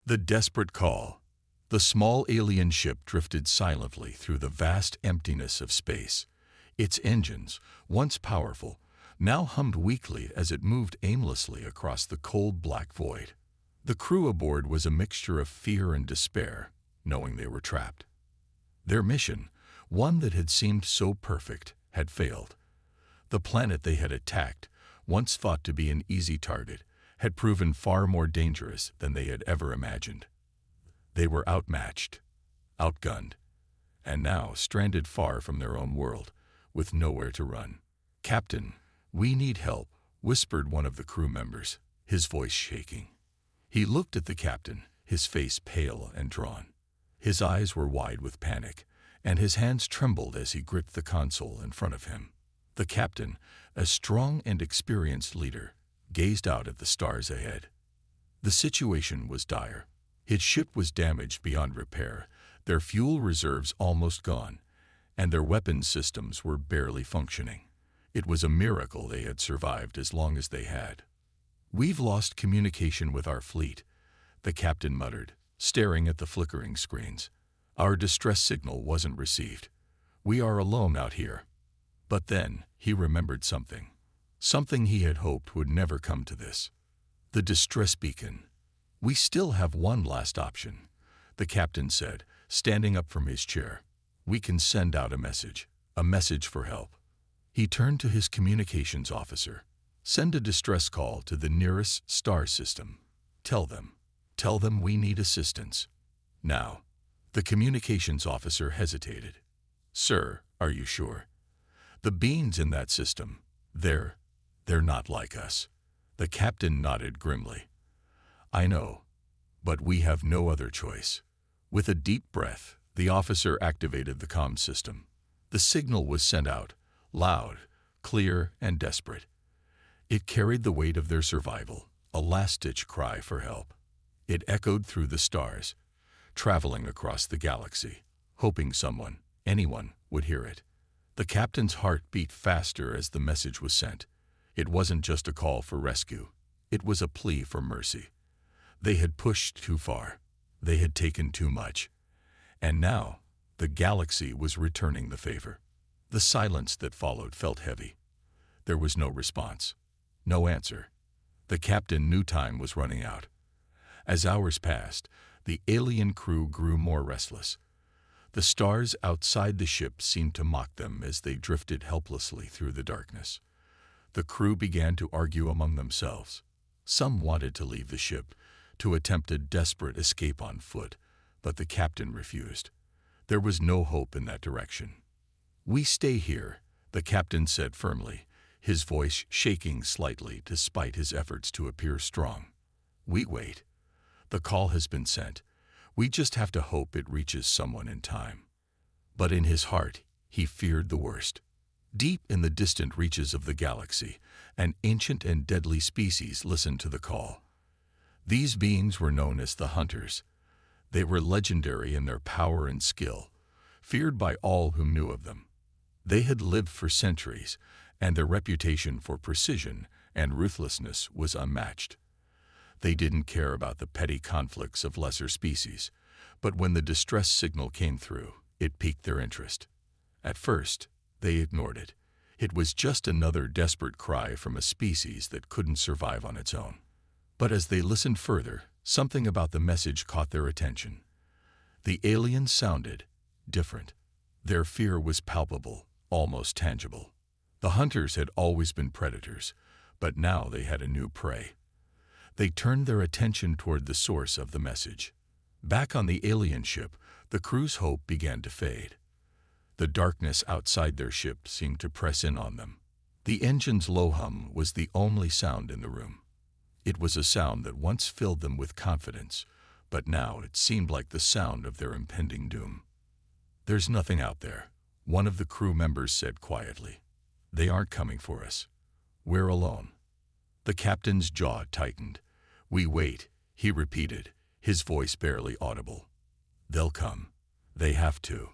The desperate call. The small alien ship drifted silently through the vast emptiness of space. Its engines, once powerful, now hummed weakly as it moved aimlessly across the cold black void. The crew aboard was a mixture of fear and despair, knowing they were trapped. Their mission, one that had seemed so perfect, had failed. The planet they had attacked, once thought to be an easy target, had proven far more dangerous than they had ever imagined. They were outmatched, outgunned, and now stranded far from their own world, with nowhere to run. "Captain, we need help," whispered one of the crew members, his voice shaking. He looked at the captain, his face pale and drawn. His eyes were wide with panic, and his hands trembled as he gripped the console in front of him. The captain, a strong and experienced leader, gazed out at the stars ahead. The situation was dire. His ship was damaged beyond repair, their fuel reserves almost gone, and their weapons systems were barely functioning. It was a miracle they had survived as long as they had. "We've lost communication with our fleet," the captain muttered, staring at the flickering screens. "Our distress signal wasn't received. We are alone out here." But then he remembered something. Something he had hoped would never come to this. The distress beacon. "We still have one last option," the captain said, standing up from his chair. "We can send out a message for help." He turned to his communications officer. "Send a distress call to the nearest star system. Tell them we need assistance. Now." The communications officer hesitated. "Sir, are you sure? The beings in that system, they're not like us." The captain nodded grimly. "I know, but we have no other choice." With a deep breath, the officer activated the comm system. The signal was sent out, loud, clear, and desperate. It carried the weight of their survival, a last-ditch cry for help. It echoed through the stars, traveling across the galaxy, hoping someone, anyone, would hear it. The captain's heart beat faster as the message was sent. It wasn't just a call for rescue. It was a plea for mercy. They had pushed too far. They had taken too much. And now, the galaxy was returning the favor. The silence that followed felt heavy. There was no response. No answer. The captain knew time was running out. As hours passed, the alien crew grew more restless. The stars outside the ship seemed to mock them as they drifted helplessly through the darkness. The crew began to argue among themselves. Some wanted to leave the ship, to attempt a desperate escape on foot, but the captain refused. There was no hope in that direction. "We stay here," the captain said firmly, his voice shaking slightly despite his efforts to appear strong. "We wait. The call has been sent. We just have to hope it reaches someone in time." But in his heart, he feared the worst. Deep in the distant reaches of the galaxy, an ancient and deadly species listened to the call. These beings were known as the Hunters. They were legendary in their power and skill, feared by all who knew of them. They had lived for centuries, and their reputation for precision and ruthlessness was unmatched. They didn't care about the petty conflicts of lesser species, but when the distress signal came through, it piqued their interest. At first, they ignored it. It was just another desperate cry from a species that couldn't survive on its own. But as they listened further, something about the message caught their attention. The aliens sounded different. Their fear was palpable, almost tangible. The Hunters had always been predators, but now they had a new prey. They turned their attention toward the source of the message. Back on the alien ship, the crew's hope began to fade. The darkness outside their ship seemed to press in on them. The engine's low hum was the only sound in the room. It was a sound that once filled them with confidence, but now it seemed like the sound of their impending doom. "There's nothing out there," one of the crew members said quietly. "They aren't coming for us. We're alone." The captain's jaw tightened. "We wait," he repeated, his voice barely audible. "They'll come. They have to."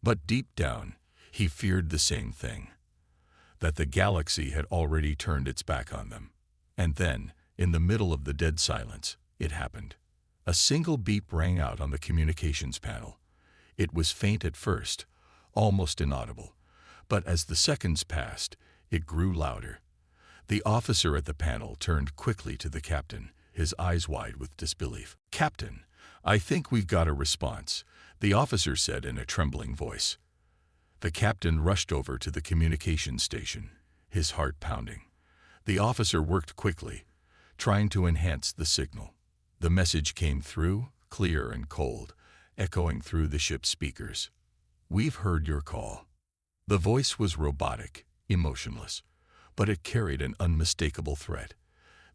But deep down, he feared the same thing. That the galaxy had already turned its back on them. And then, in the middle of the dead silence, it happened. A single beep rang out on the communications panel. It was faint at first, almost inaudible, but as the seconds passed, it grew louder. The officer at the panel turned quickly to the captain, his eyes wide with disbelief. "Captain, I think we've got a response," the officer said in a trembling voice. The captain rushed over to the communications station, his heart pounding. The officer worked quickly, trying to enhance the signal. The message came through, clear and cold, echoing through the ship's speakers. "We've heard your call." The voice was robotic, emotionless, but it carried an unmistakable threat.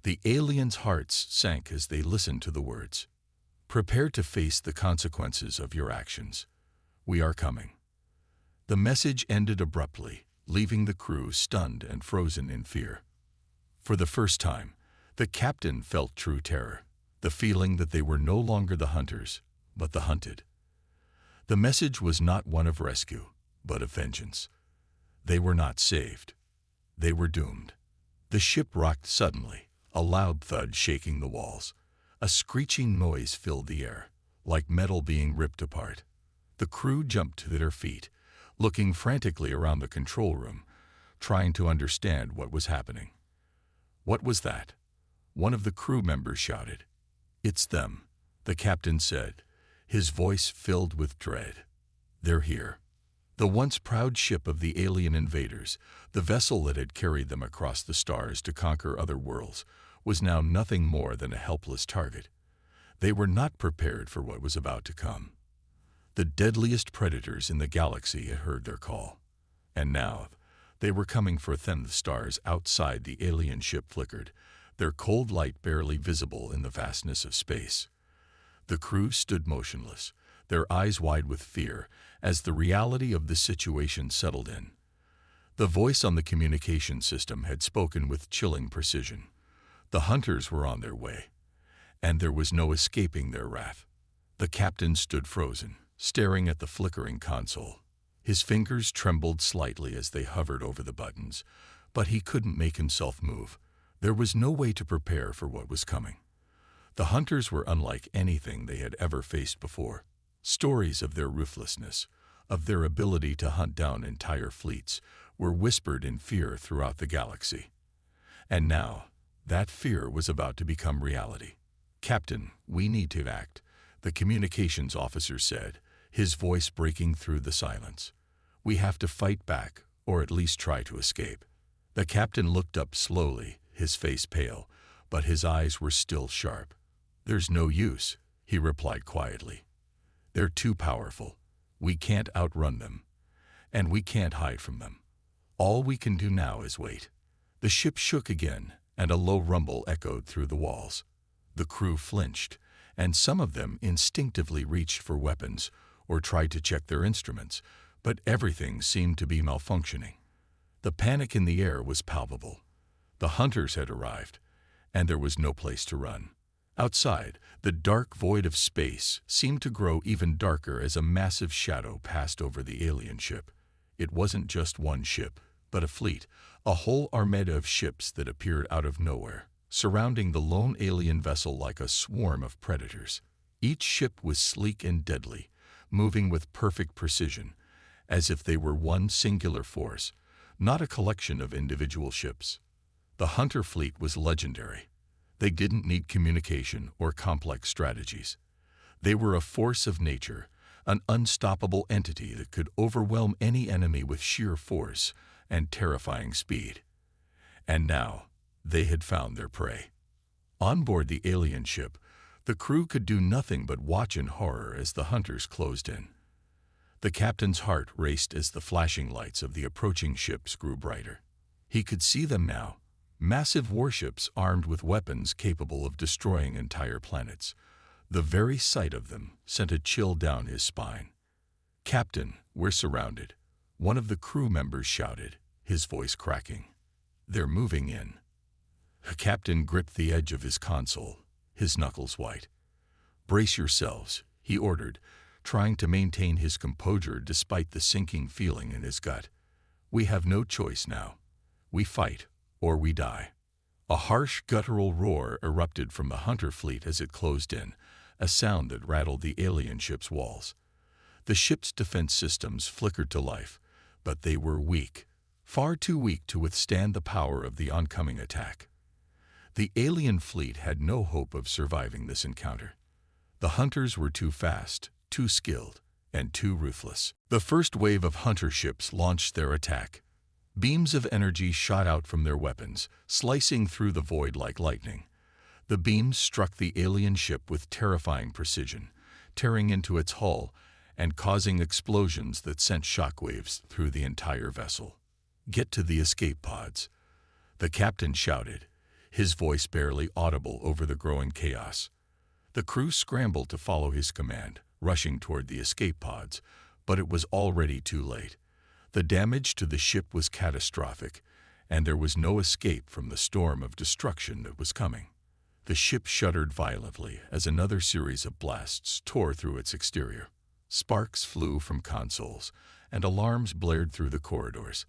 The aliens' hearts sank as they listened to the words. "Prepare to face the consequences of your actions. We are coming." The message ended abruptly, leaving the crew stunned and frozen in fear. For the first time, the captain felt true terror, the feeling that they were no longer the hunters, but the hunted. The message was not one of rescue, but of vengeance. They were not saved. They were doomed. The ship rocked suddenly, a loud thud shaking the walls. A screeching noise filled the air, like metal being ripped apart. The crew jumped to their feet, looking frantically around the control room, trying to understand what was happening. "What was that?" one of the crew members shouted. "It's them," the captain said, his voice filled with dread. "They're here." The once proud ship of the alien invaders, the vessel that had carried them across the stars to conquer other worlds, was now nothing more than a helpless target. They were not prepared for what was about to come. The deadliest predators in the galaxy had heard their call, and now they were coming for them. The stars outside the alien ship flickered, their cold light barely visible in the vastness of space. The crew stood motionless, their eyes wide with fear, as the reality of the situation settled in. The voice on the communication system had spoken with chilling precision. The hunters were on their way, and there was no escaping their wrath. The captain stood frozen, staring at the flickering console. His fingers trembled slightly as they hovered over the buttons, but he couldn't make himself move. There was no way to prepare for what was coming. The hunters were unlike anything they had ever faced before. Stories of their ruthlessness, of their ability to hunt down entire fleets, were whispered in fear throughout the galaxy. And now, that fear was about to become reality. "Captain, we need to act," the communications officer said, his voice breaking through the silence. "We have to fight back, or at least try to escape." The captain looked up slowly, his face pale, but his eyes were still sharp. "There's no use," he replied quietly. "They're too powerful. We can't outrun them, and we can't hide from them. All we can do now is wait." The ship shook again, and a low rumble echoed through the walls. The crew flinched, and some of them instinctively reached for weapons or tried to check their instruments, but everything seemed to be malfunctioning. The panic in the air was palpable. The hunters had arrived, and there was no place to run. Outside, the dark void of space seemed to grow even darker as a massive shadow passed over the alien ship. It wasn't just one ship, but a fleet, a whole armada of ships that appeared out of nowhere, surrounding the lone alien vessel like a swarm of predators. Each ship was sleek and deadly, moving with perfect precision, as if they were one singular force, not a collection of individual ships. The hunter fleet was legendary. They didn't need communication or complex strategies. They were a force of nature, an unstoppable entity that could overwhelm any enemy with sheer force and terrifying speed. And now, they had found their prey. On board the alien ship, the crew could do nothing but watch in horror as the hunters closed in. The captain's heart raced as the flashing lights of the approaching ships grew brighter. He could see them now, massive warships armed with weapons capable of destroying entire planets. The very sight of them sent a chill down his spine. "Captain, we're surrounded," one of the crew members shouted, his voice cracking. "They're moving in." The captain gripped the edge of his console, his knuckles white. "Brace yourselves," he ordered, trying to maintain his composure despite the sinking feeling in his gut. "We have no choice now. We fight, or we die." A harsh guttural roar erupted from the hunter fleet as it closed in, a sound that rattled the alien ship's walls. The ship's defense systems flickered to life, but they were weak, far too weak to withstand the power of the oncoming attack. The alien fleet had no hope of surviving this encounter. The hunters were too fast, too skilled, and too ruthless. The first wave of hunter ships launched their attack. Beams of energy shot out from their weapons, slicing through the void like lightning. The beams struck the alien ship with terrifying precision, tearing into its hull and causing explosions that sent shockwaves through the entire vessel. "Get to the escape pods," the captain shouted, his voice barely audible over the growing chaos. The crew scrambled to follow his command, rushing toward the escape pods, but it was already too late. The damage to the ship was catastrophic, and there was no escape from the storm of destruction that was coming. The ship shuddered violently as another series of blasts tore through its exterior. Sparks flew from consoles, and alarms blared through the corridors.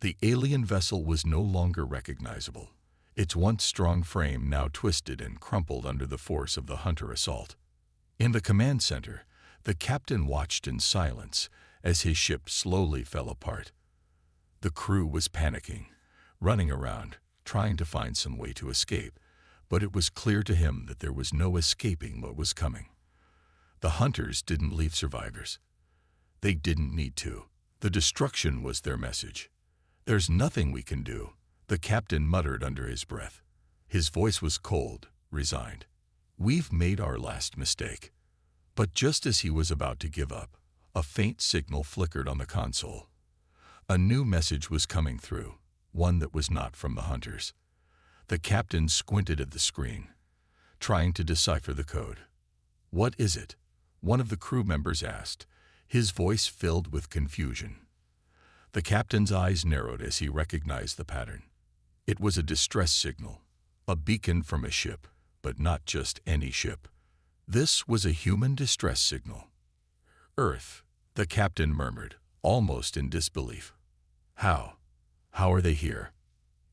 The alien vessel was no longer recognizable, its once strong frame now twisted and crumpled under the force of the hunter assault. In the command center, the captain watched in silence as his ship slowly fell apart. The crew was panicking, running around, trying to find some way to escape, but it was clear to him that there was no escaping what was coming. The hunters didn't leave survivors. They didn't need to. The destruction was their message. "There's nothing we can do," the captain muttered under his breath. His voice was cold, resigned. "We've made our last mistake." But just as he was about to give up, a faint signal flickered on the console. A new message was coming through, one that was not from the hunters. The captain squinted at the screen, trying to decipher the code. "What is it?" one of the crew members asked, his voice filled with confusion. The captain's eyes narrowed as he recognized the pattern. It was a distress signal, a beacon from a ship, but not just any ship. This was a human distress signal. "Earth," the captain murmured, almost in disbelief. How are they here?"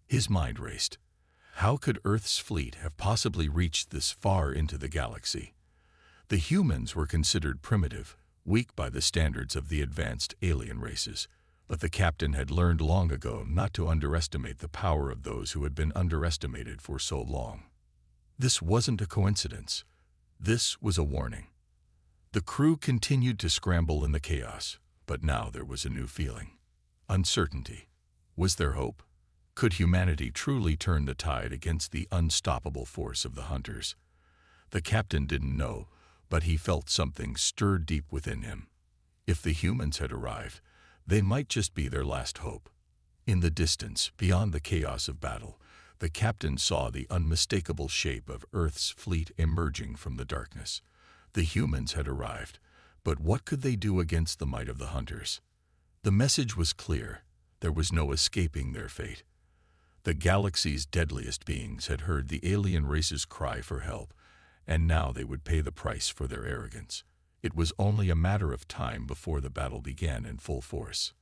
His mind raced. How could Earth's fleet have possibly reached this far into the galaxy? The humans were considered primitive, weak by the standards of the advanced alien races, but the captain had learned long ago not to underestimate the power of those who had been underestimated for so long. This wasn't a coincidence. This was a warning. The crew continued to scramble in the chaos, but now there was a new feeling. Uncertainty. Was there hope? Could humanity truly turn the tide against the unstoppable force of the hunters? The captain didn't know, but he felt something stir deep within him. If the humans had arrived, they might just be their last hope. In the distance, beyond the chaos of battle, the captain saw the unmistakable shape of Earth's fleet emerging from the darkness. The humans had arrived, but what could they do against the might of the hunters? The message was clear. There was no escaping their fate. The galaxy's deadliest beings had heard the alien race's cry for help, and now they would pay the price for their arrogance. It was only a matter of time before the battle began in full force.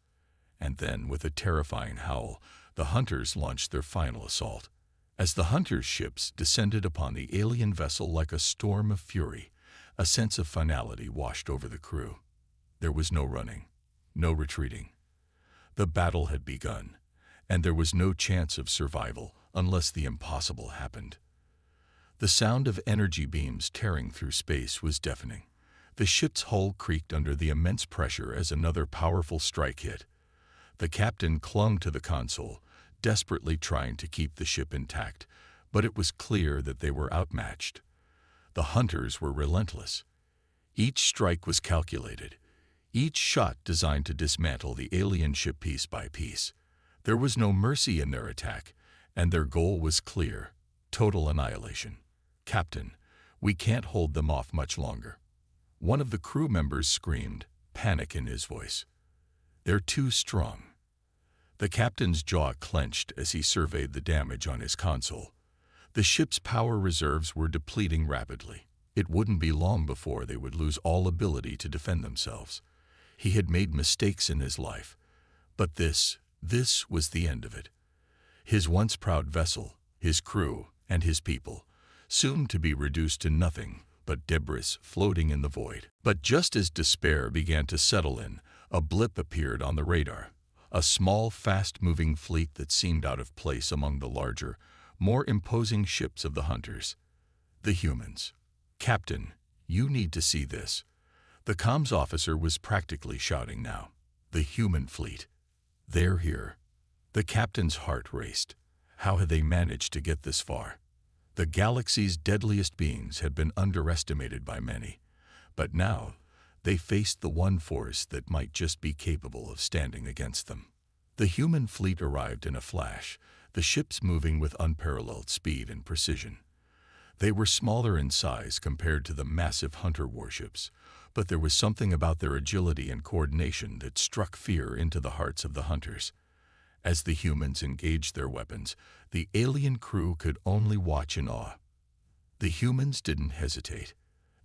And then, with a terrifying howl, the hunters launched their final assault. As the hunters' ships descended upon the alien vessel like a storm of fury, a sense of finality washed over the crew. There was no running, no retreating. The battle had begun, and there was no chance of survival unless the impossible happened. The sound of energy beams tearing through space was deafening. The ship's hull creaked under the immense pressure as another powerful strike hit. The captain clung to the console, desperately trying to keep the ship intact, but it was clear that they were outmatched. The hunters were relentless. Each strike was calculated, each shot designed to dismantle the alien ship piece by piece. There was no mercy in their attack, and their goal was clear: total annihilation. "Captain, we can't hold them off much longer." One of the crew members screamed, panic in his voice. "They're too strong." The captain's jaw clenched as he surveyed the damage on his console. The ship's power reserves were depleting rapidly. It wouldn't be long before they would lose all ability to defend themselves. He had made mistakes in his life, but this was the end of it. His once proud vessel, his crew, and his people, soon to be reduced to nothing, but debris floating in the void. But just as despair began to settle in, a blip appeared on the radar. A small, fast-moving fleet that seemed out of place among the larger, more imposing ships of the hunters. The humans. "Captain, you need to see this." The comms officer was practically shouting now. "The human fleet. They're here." The captain's heart raced. How had they managed to get this far? The galaxy's deadliest beings had been underestimated by many, but now they faced the one force that might just be capable of standing against them. The human fleet arrived in a flash, the ships moving with unparalleled speed and precision. They were smaller in size compared to the massive hunter warships, but there was something about their agility and coordination that struck fear into the hearts of the hunters. As the humans engaged their weapons, the alien crew could only watch in awe. The humans didn't hesitate.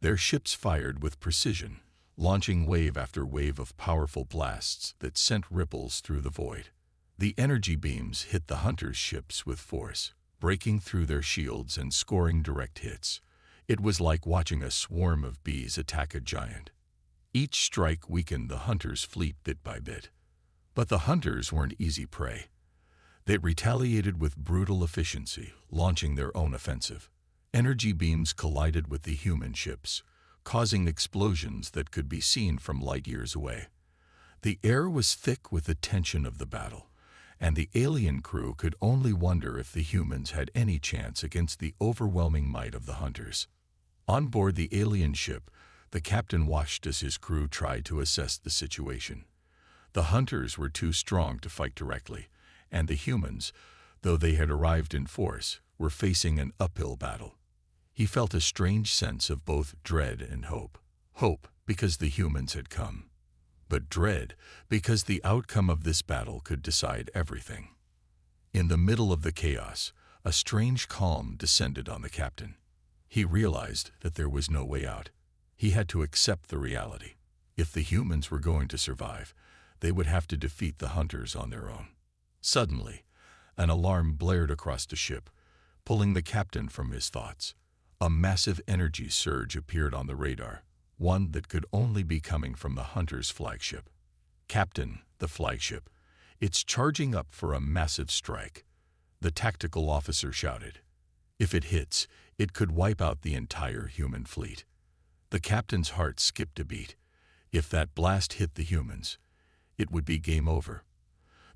Their ships fired with precision, launching wave after wave of powerful blasts that sent ripples through the void. The energy beams hit the hunters' ships with force, breaking through their shields and scoring direct hits. It was like watching a swarm of bees attack a giant. Each strike weakened the hunters' fleet bit by bit. But the hunters weren't easy prey. They retaliated with brutal efficiency, launching their own offensive. Energy beams collided with the human ships, causing explosions that could be seen from light years away. The air was thick with the tension of the battle, and the alien crew could only wonder if the humans had any chance against the overwhelming might of the hunters. On board the alien ship, the captain watched as his crew tried to assess the situation. The hunters were too strong to fight directly, and the humans, though they had arrived in force, were facing an uphill battle. He felt a strange sense of both dread and hope. Hope because the humans had come, but dread because the outcome of this battle could decide everything. In the middle of the chaos, a strange calm descended on the captain. He realized that there was no way out. He had to accept the reality. If the humans were going to survive, they would have to defeat the hunters on their own. Suddenly, an alarm blared across the ship, pulling the captain from his thoughts. A massive energy surge appeared on the radar, one that could only be coming from the hunter's flagship. "Captain, the flagship. It's charging up for a massive strike," the tactical officer shouted. "If it hits, it could wipe out the entire human fleet." The captain's heart skipped a beat. If that blast hit the humans, it would be game over.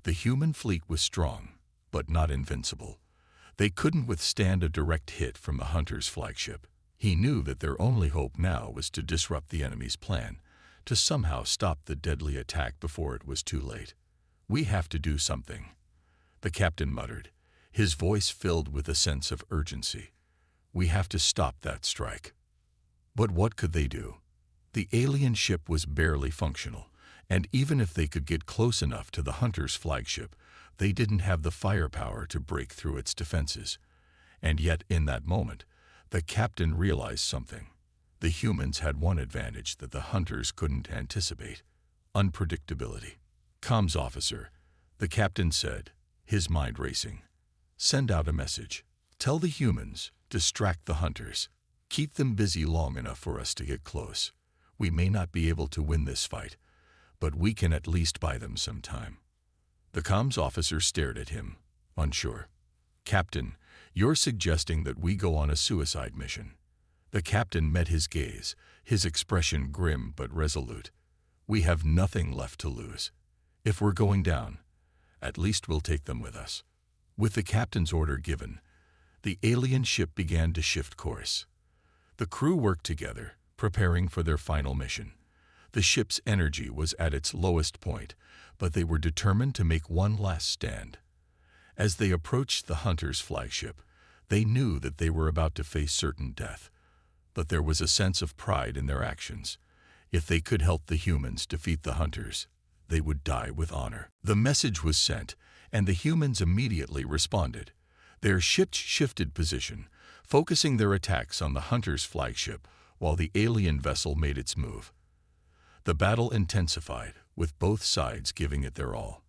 The human fleet was strong, but not invincible. They couldn't withstand a direct hit from the hunter's flagship. He knew that their only hope now was to disrupt the enemy's plan, to somehow stop the deadly attack before it was too late. "We have to do something," the captain muttered, his voice filled with a sense of urgency. "We have to stop that strike." But what could they do? The alien ship was barely functional, and even if they could get close enough to the hunter's flagship, they didn't have the firepower to break through its defenses. And yet, in that moment, the captain realized something. The humans had one advantage that the hunters couldn't anticipate: unpredictability. "Comms officer," the captain said, his mind racing. "Send out a message. Tell the humans, distract the hunters. Keep them busy long enough for us to get close. We may not be able to win this fight, but we can at least buy them some time." The comms officer stared at him, unsure. "Captain, you're suggesting that we go on a suicide mission." The captain met his gaze, his expression grim but resolute. "We have nothing left to lose. If we're going down, at least we'll take them with us." With the captain's order given, the alien ship began to shift course. The crew worked together, preparing for their final mission. The ship's energy was at its lowest point, but they were determined to make one last stand. As they approached the hunter's flagship, they knew that they were about to face certain death, but there was a sense of pride in their actions. If they could help the humans defeat the hunters, they would die with honor. The message was sent, and the humans immediately responded. Their ships shifted position, focusing their attacks on the hunter's flagship while the alien vessel made its move. The battle intensified, with both sides giving it their all.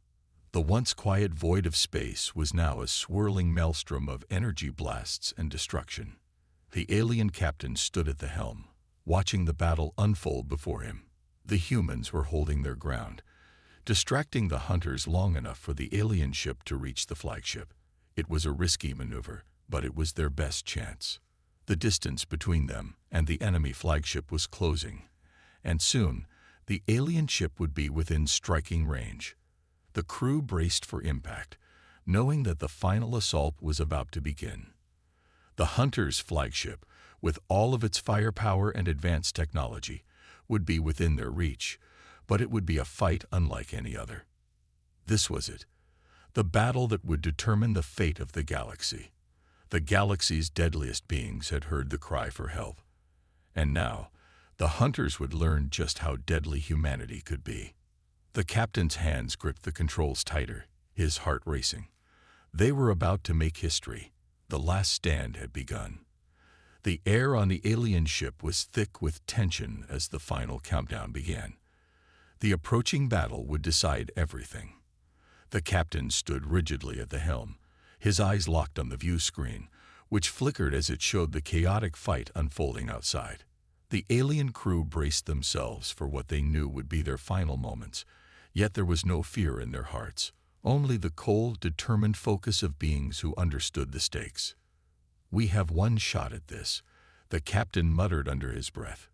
The once quiet void of space was now a swirling maelstrom of energy blasts and destruction. The alien captain stood at the helm, watching the battle unfold before him. The humans were holding their ground, distracting the hunters long enough for the alien ship to reach the flagship. It was a risky maneuver, but it was their best chance. The distance between them and the enemy flagship was closing, and soon the alien ship would be within striking range. The crew braced for impact, knowing that the final assault was about to begin. The Hunter's flagship, with all of its firepower and advanced technology, would be within their reach, but it would be a fight unlike any other. This was it, the battle that would determine the fate of the galaxy. The galaxy's deadliest beings had heard the cry for help, and now the Hunters would learn just how deadly humanity could be. The captain's hands gripped the controls tighter, his heart racing. They were about to make history. The last stand had begun. The air on the alien ship was thick with tension as the final countdown began. The approaching battle would decide everything. The captain stood rigidly at the helm, his eyes locked on the view screen, which flickered as it showed the chaotic fight unfolding outside. The alien crew braced themselves for what they knew would be their final moments, yet there was no fear in their hearts, only the cold, determined focus of beings who understood the stakes. "We have one shot at this," the captain muttered under his breath.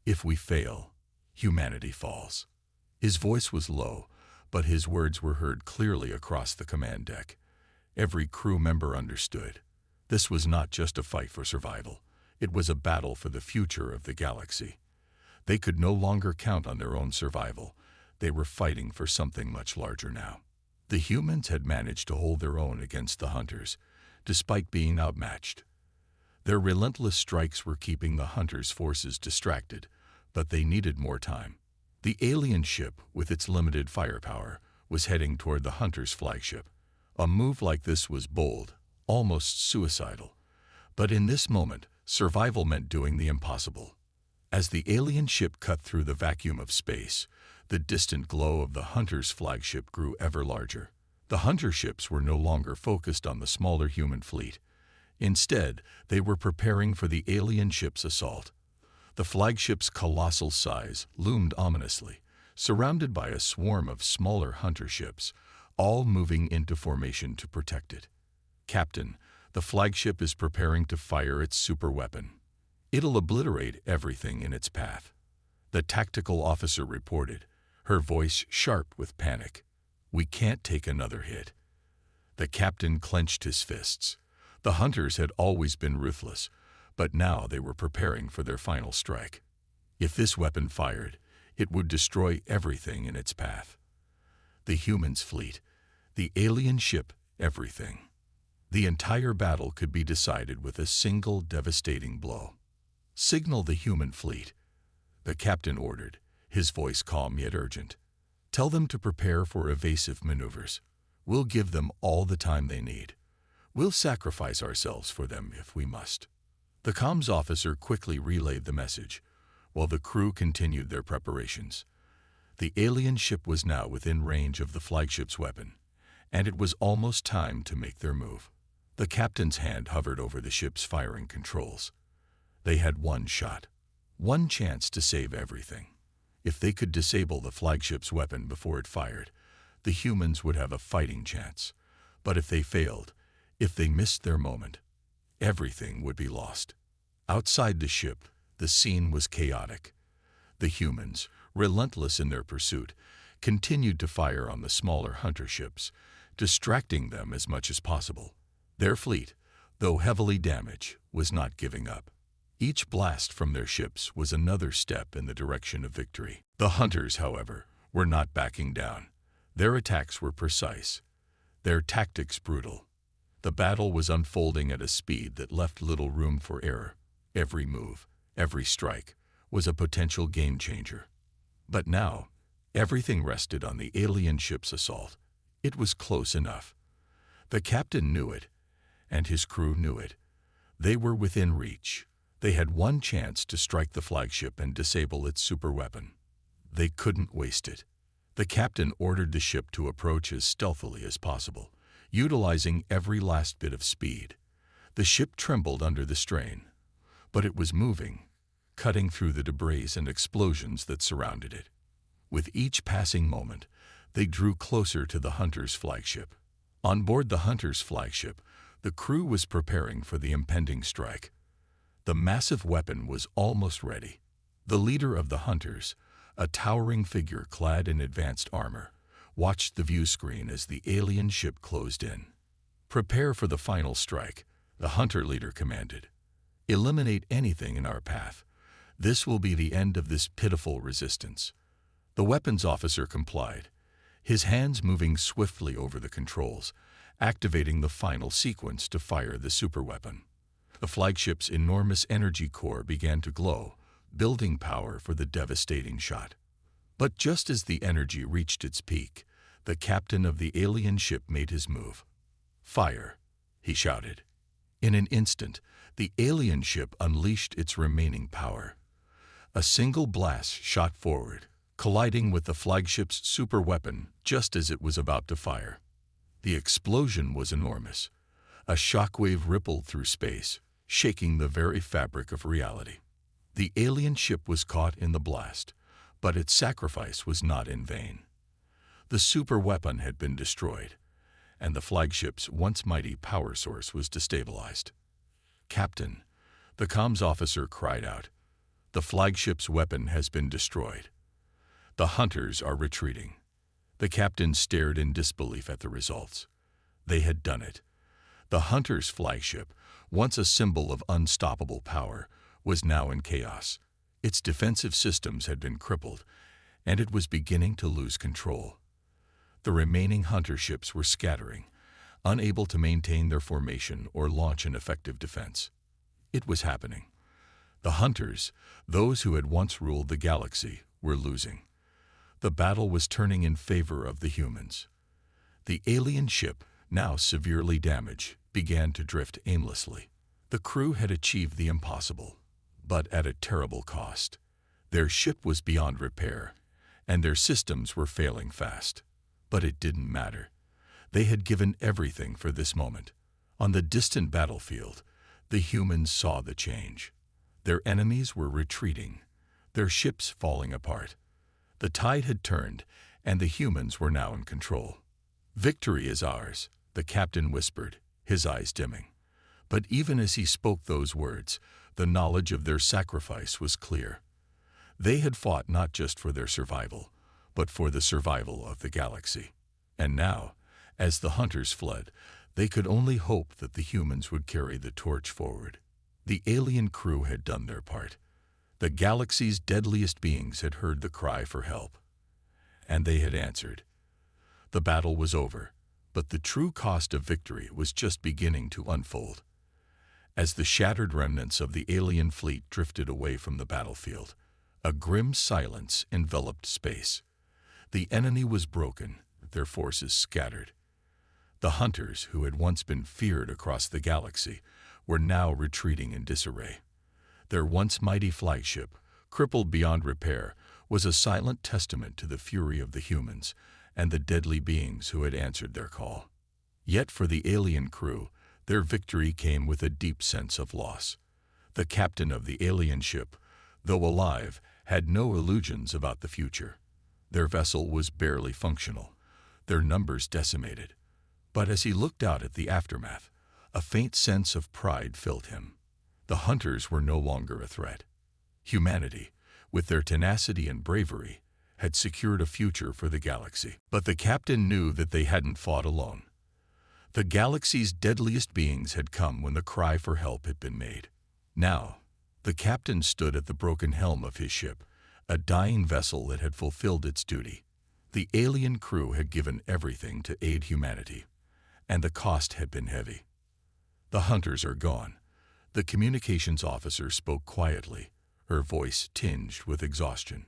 "If we fail, humanity falls." His voice was low, but his words were heard clearly across the command deck. Every crew member understood. This was not just a fight for survival. It was a battle for the future of the galaxy. They could no longer count on their own survival. They were fighting for something much larger now. The humans had managed to hold their own against the Hunters, despite being outmatched. Their relentless strikes were keeping the Hunters' forces distracted, but they needed more time. The alien ship, with its limited firepower, was heading toward the Hunters' flagship. A move like this was bold, almost suicidal. But in this moment, survival meant doing the impossible. As the alien ship cut through the vacuum of space, the distant glow of the Hunter's flagship grew ever larger. The Hunter ships were no longer focused on the smaller human fleet. Instead, they were preparing for the alien ship's assault. The flagship's colossal size loomed ominously, surrounded by a swarm of smaller Hunter ships, all moving into formation to protect it. "Captain, the flagship is preparing to fire its superweapon. It'll obliterate everything in its path," the tactical officer reported, her voice sharp with panic. "We can't take another hit." The captain clenched his fists. The Hunters had always been ruthless, but now they were preparing for their final strike. If this weapon fired, it would destroy everything in its path. The humans' fleet, the alien ship, everything. The entire battle could be decided with a single devastating blow. "Signal the human fleet," the captain ordered, his voice calm yet urgent. "Tell them to prepare for evasive maneuvers. We'll give them all the time they need. We'll sacrifice ourselves for them if we must." The comms officer quickly relayed the message, while the crew continued their preparations. The alien ship was now within range of the flagship's weapon, and it was almost time to make their move. The captain's hand hovered over the ship's firing controls. They had one shot, one chance to save everything. If they could disable the flagship's weapon before it fired, the humans would have a fighting chance. But if they failed, if they missed their moment, everything would be lost. Outside the ship, the scene was chaotic. The humans, relentless in their pursuit, continued to fire on the smaller Hunter ships, distracting them as much as possible. Their fleet, though heavily damaged, was not giving up. Each blast from their ships was another step in the direction of victory. The Hunters, however, were not backing down. Their attacks were precise, their tactics brutal. The battle was unfolding at a speed that left little room for error. Every move, every strike, was a potential game changer. But now, everything rested on the alien ship's assault. It was close enough. The captain knew it, and his crew knew it. They were within reach. They had one chance to strike the flagship and disable its superweapon. They couldn't waste it. The captain ordered the ship to approach as stealthily as possible, utilizing every last bit of speed. The ship trembled under the strain, but it was moving, cutting through the debris and explosions that surrounded it. With each passing moment, they drew closer to the Hunter's flagship. On board the Hunter's flagship, the crew was preparing for the impending strike. The massive weapon was almost ready. The leader of the Hunters, a towering figure clad in advanced armor, watched the view screen as the alien ship closed in. "Prepare for the final strike," the Hunter leader commanded. "Eliminate anything in our path. This will be the end of this pitiful resistance." The weapons officer complied, his hands moving swiftly over the controls, activating the final sequence to fire the superweapon. The flagship's enormous energy core began to glow, building power for the devastating shot. But just as the energy reached its peak, the captain of the alien ship made his move. "Fire," he shouted. In an instant, the alien ship unleashed its remaining power. A single blast shot forward, colliding with the flagship's superweapon just as it was about to fire. The explosion was enormous. A shockwave rippled through space, shaking the very fabric of reality. The alien ship was caught in the blast, but its sacrifice was not in vain. The superweapon had been destroyed, and the flagship's once mighty power source was destabilized. "Captain," the comms officer cried out, "the flagship's weapon has been destroyed. The Hunters are retreating." The captain stared in disbelief at the results. They had done it. The Hunter's flagship, once a symbol of unstoppable power, was now in chaos. Its defensive systems had been crippled, and it was beginning to lose control. The remaining Hunter ships were scattering, unable to maintain their formation or launch an effective defense. It was happening. The Hunters, those who had once ruled the galaxy, were losing. The battle was turning in favor of the humans. The alien ship, now severely damaged, began to drift aimlessly. The crew had achieved the impossible, but at a terrible cost. Their ship was beyond repair, and their systems were failing fast. But it didn't matter. They had given everything for this moment. On the distant battlefield, the humans saw the change. Their enemies were retreating, their ships falling apart. The tide had turned, and the humans were now in control. "Victory is ours," the captain whispered, his eyes dimming. But even as he spoke those words, the knowledge of their sacrifice was clear. They had fought not just for their survival, but for the survival of the galaxy. And now, as the Hunters fled, they could only hope that the humans would carry the torch forward. The alien crew had done their part. The galaxy's deadliest beings had heard the cry for help, and they had answered. The battle was over, but the true cost of victory was just beginning to unfold. As the shattered remnants of the alien fleet drifted away from the battlefield, a grim silence enveloped space. The enemy was broken, their forces scattered. The Hunters, who had once been feared across the galaxy, were now retreating in disarray. Their once mighty flagship, crippled beyond repair, was a silent testament to the fury of the humans and the deadly beings who had answered their call. Yet for the alien crew, their victory came with a deep sense of loss. The captain of the alien ship, though alive, had no illusions about the future. Their vessel was barely functional, their numbers decimated. But as he looked out at the aftermath, a faint sense of pride filled him. The Hunters were no longer a threat. Humanity, with their tenacity and bravery, had secured a future for the galaxy. But the captain knew that they hadn't fought alone. The galaxy's deadliest beings had come when the cry for help had been made. Now, the captain stood at the broken helm of his ship, a dying vessel that had fulfilled its duty. The alien crew had given everything to aid humanity, and the cost had been heavy. "The Hunters are gone," the communications officer spoke quietly, her voice tinged with exhaustion.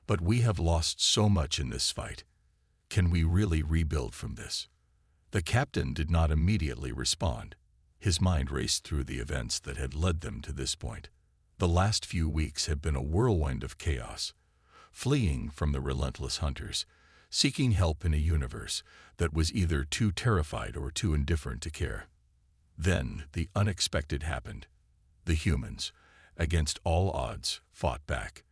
"But we have lost so much in this fight. Can we really rebuild from this?" The captain did not immediately respond. His mind raced through the events that had led them to this point. The last few weeks had been a whirlwind of chaos, fleeing from the relentless Hunters, seeking help in a universe that was either too terrified or too indifferent to care. Then the unexpected happened. The humans, against all odds, fought back.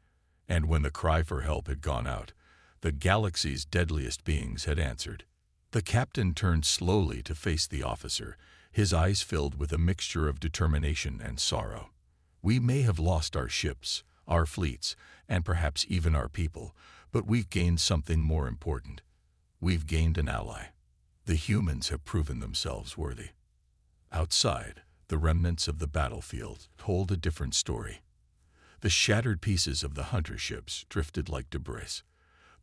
And when the cry for help had gone out, the galaxy's deadliest beings had answered. The captain turned slowly to face the officer, his eyes filled with a mixture of determination and sorrow. "We may have lost our ships, our fleets, and perhaps even our people, but we've gained something more important. We've gained an ally. The humans have proven themselves worthy." Outside, the remnants of the battlefield told a different story. The shattered pieces of the hunter ships drifted like debris,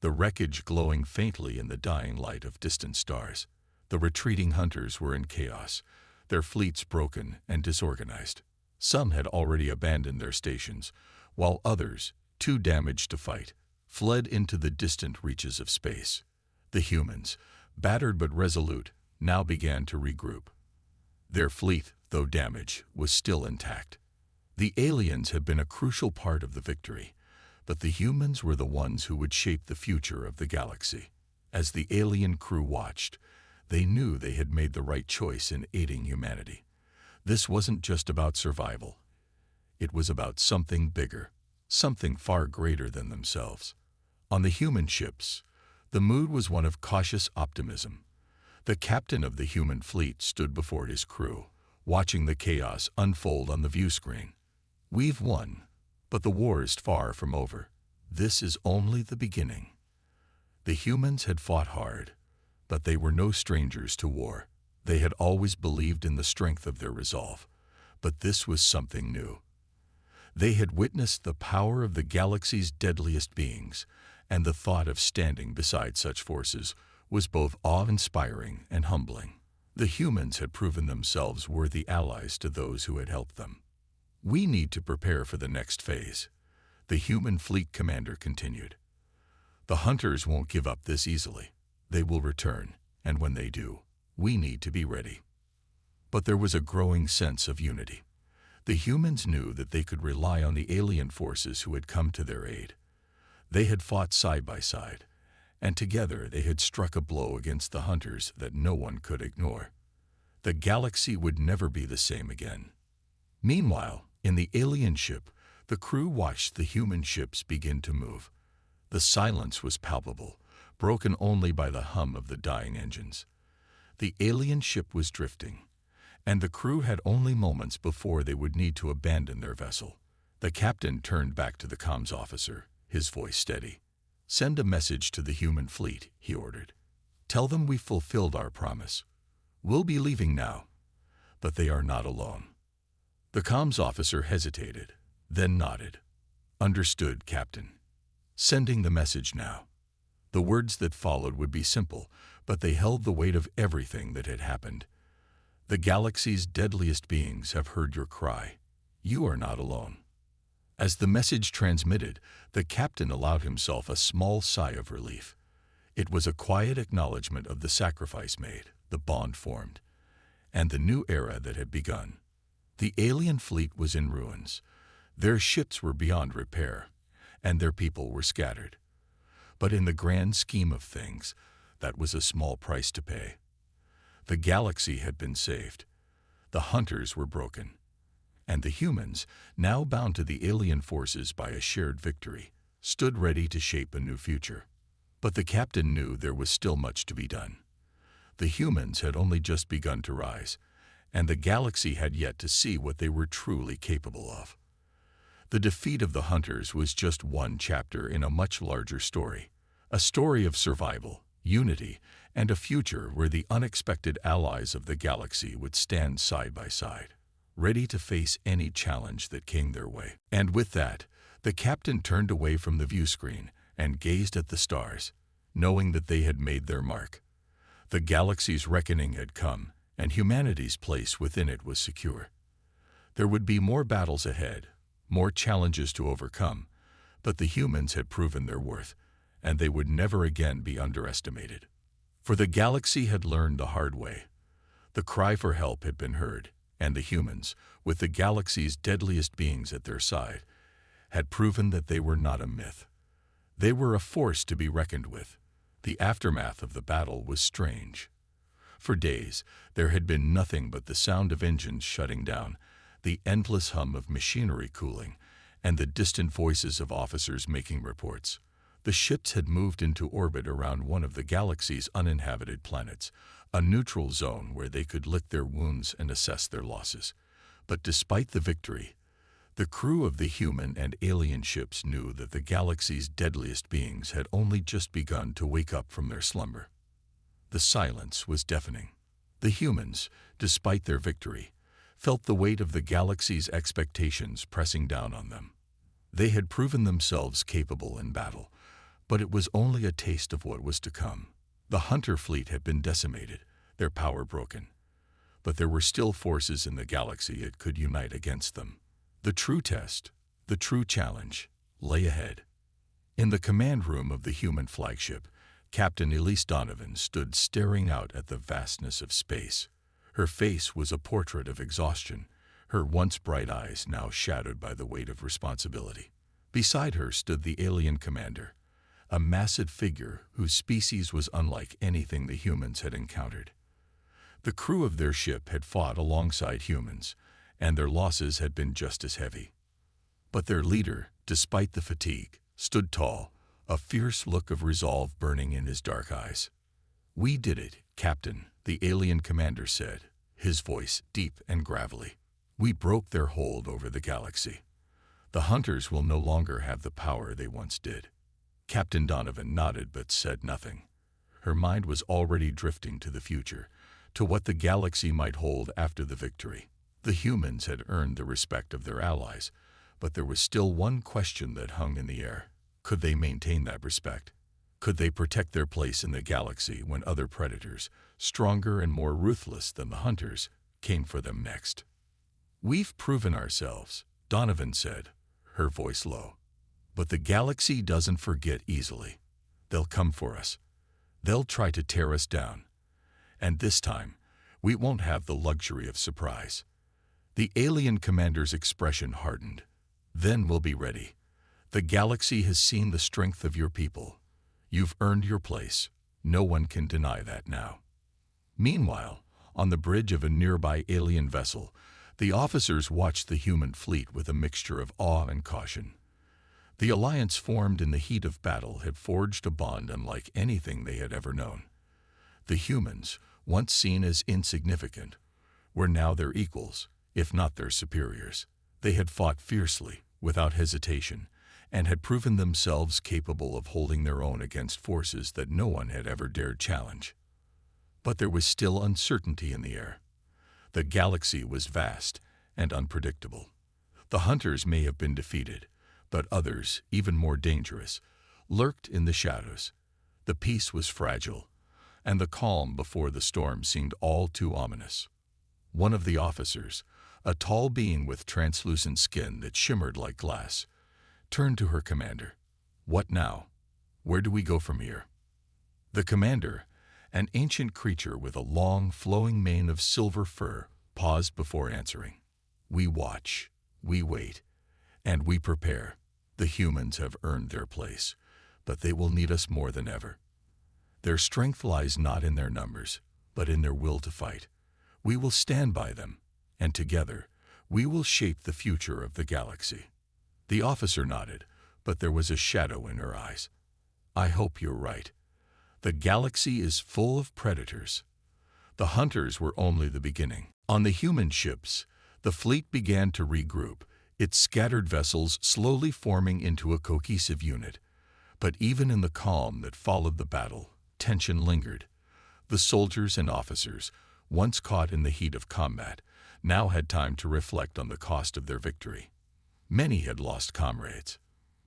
the wreckage glowing faintly in the dying light of distant stars. The retreating hunters were in chaos, their fleets broken and disorganized. Some had already abandoned their stations, while others, too damaged to fight, fled into the distant reaches of space. The humans, battered but resolute, now began to regroup. Their fleet, though damaged, was still intact. The aliens had been a crucial part of the victory, but the humans were the ones who would shape the future of the galaxy. As the alien crew watched, they knew they had made the right choice in aiding humanity. This wasn't just about survival. It was about something bigger, something far greater than themselves. On the human ships, the mood was one of cautious optimism. The captain of the human fleet stood before his crew, watching the chaos unfold on the view screen. "We've won, but the war is far from over. This is only the beginning." The humans had fought hard, but they were no strangers to war. They had always believed in the strength of their resolve, but this was something new. They had witnessed the power of the galaxy's deadliest beings, and the thought of standing beside such forces was both awe-inspiring and humbling. The humans had proven themselves worthy allies to those who had helped them. "We need to prepare for the next phase," the human fleet commander continued. "The hunters won't give up this easily. They will return, and when they do, we need to be ready." But there was a growing sense of unity. The humans knew that they could rely on the alien forces who had come to their aid. They had fought side by side, and together they had struck a blow against the hunters that no one could ignore. The galaxy would never be the same again. Meanwhile, in the alien ship, the crew watched the human ships begin to move. The silence was palpable, broken only by the hum of the dying engines. The alien ship was drifting, and the crew had only moments before they would need to abandon their vessel. The captain turned back to the comms officer, his voice steady. "Send a message to the human fleet," he ordered. "Tell them we've fulfilled our promise. We'll be leaving now, but they are not alone." The comms officer hesitated, then nodded. "Understood, Captain. Sending the message now." The words that followed would be simple, but they held the weight of everything that had happened. "The galaxy's deadliest beings have heard your cry. You are not alone." As the message transmitted, the captain allowed himself a small sigh of relief. It was a quiet acknowledgement of the sacrifice made, the bond formed, and the new era that had begun. The alien fleet was in ruins. Their ships were beyond repair, and their people were scattered. But in the grand scheme of things, that was a small price to pay. The galaxy had been saved. The hunters were broken. And the humans, now bound to the alien forces by a shared victory, stood ready to shape a new future. But the captain knew there was still much to be done. The humans had only just begun to rise, and the galaxy had yet to see what they were truly capable of. The defeat of the hunters was just one chapter in a much larger story, a story of survival, unity, and a future where the unexpected allies of the galaxy would stand side by side, ready to face any challenge that came their way. And with that, the captain turned away from the view screen and gazed at the stars, knowing that they had made their mark. The galaxy's reckoning had come, and humanity's place within it was secure. There would be more battles ahead, more challenges to overcome, but the humans had proven their worth, and they would never again be underestimated. For the galaxy had learned the hard way. The cry for help had been heard, and the humans, with the galaxy's deadliest beings at their side, had proven that they were not a myth. They were a force to be reckoned with. The aftermath of the battle was strange. For days, there had been nothing but the sound of engines shutting down, the endless hum of machinery cooling, and the distant voices of officers making reports. The ships had moved into orbit around one of the galaxy's uninhabited planets, a neutral zone where they could lick their wounds and assess their losses. But despite the victory, the crew of the human and alien ships knew that the galaxy's deadliest beings had only just begun to wake up from their slumber. The silence was deafening. The humans, despite their victory, felt the weight of the galaxy's expectations pressing down on them. They had proven themselves capable in battle, but it was only a taste of what was to come. The hunter fleet had been decimated, their power broken. But there were still forces in the galaxy that could unite against them. The true test, the true challenge, lay ahead. In the command room of the human flagship, Captain Elise Donovan stood staring out at the vastness of space. Her face was a portrait of exhaustion, her once bright eyes now shadowed by the weight of responsibility. Beside her stood the alien commander, a massive figure whose species was unlike anything the humans had encountered. The crew of their ship had fought alongside humans, and their losses had been just as heavy. But their leader, despite the fatigue, stood tall, a fierce look of resolve burning in his dark eyes. "We did it, Captain," the alien commander said, his voice deep and gravelly. "We broke their hold over the galaxy. The hunters will no longer have the power they once did." Captain Donovan nodded but said nothing. Her mind was already drifting to the future, to what the galaxy might hold after the victory. The humans had earned the respect of their allies, but there was still one question that hung in the air. Could they maintain that respect? Could they protect their place in the galaxy when other predators, stronger and more ruthless than the hunters, came for them next? "We've proven ourselves," Donovan said, her voice low. "But the galaxy doesn't forget easily. They'll come for us. They'll try to tear us down. And this time, we won't have the luxury of surprise." The alien commander's expression hardened. "Then we'll be ready. The galaxy has seen the strength of your people. You've earned your place. No one can deny that now." Meanwhile, on the bridge of a nearby alien vessel, the officers watched the human fleet with a mixture of awe and caution. The alliance formed in the heat of battle had forged a bond unlike anything they had ever known. The humans, once seen as insignificant, were now their equals, if not their superiors. They had fought fiercely, without hesitation, and had proven themselves capable of holding their own against forces that no one had ever dared challenge. But there was still uncertainty in the air. The galaxy was vast and unpredictable. The hunters may have been defeated, but others, even more dangerous, lurked in the shadows. The peace was fragile, and the calm before the storm seemed all too ominous. One of the officers, a tall being with translucent skin that shimmered like glass, turned to her commander. "What now? Where do we go from here?" The commander, an ancient creature with a long, flowing mane of silver fur, paused before answering. "We watch, we wait, and we prepare. The humans have earned their place, but they will need us more than ever. Their strength lies not in their numbers, but in their will to fight. We will stand by them, and together, we will shape the future of the galaxy." The officer nodded, but there was a shadow in her eyes. "I hope you're right. The galaxy is full of predators." The hunters were only the beginning. On the human ships, the fleet began to regroup, its scattered vessels slowly forming into a cohesive unit. But even in the calm that followed the battle, tension lingered. The soldiers and officers, once caught in the heat of combat, now had time to reflect on the cost of their victory. Many had lost comrades.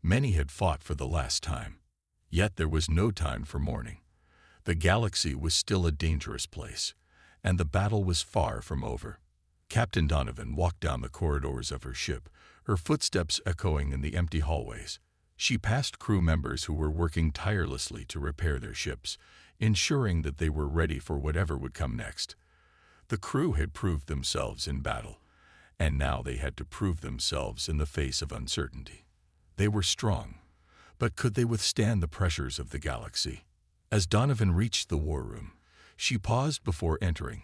Many had fought for the last time. Yet there was no time for mourning. The galaxy was still a dangerous place, and the battle was far from over. Captain Donovan walked down the corridors of her ship, her footsteps echoing in the empty hallways. She passed crew members who were working tirelessly to repair their ships, ensuring that they were ready for whatever would come next. The crew had proved themselves in battle, and now they had to prove themselves in the face of uncertainty. They were strong, but could they withstand the pressures of the galaxy? As Donovan reached the war room, she paused before entering.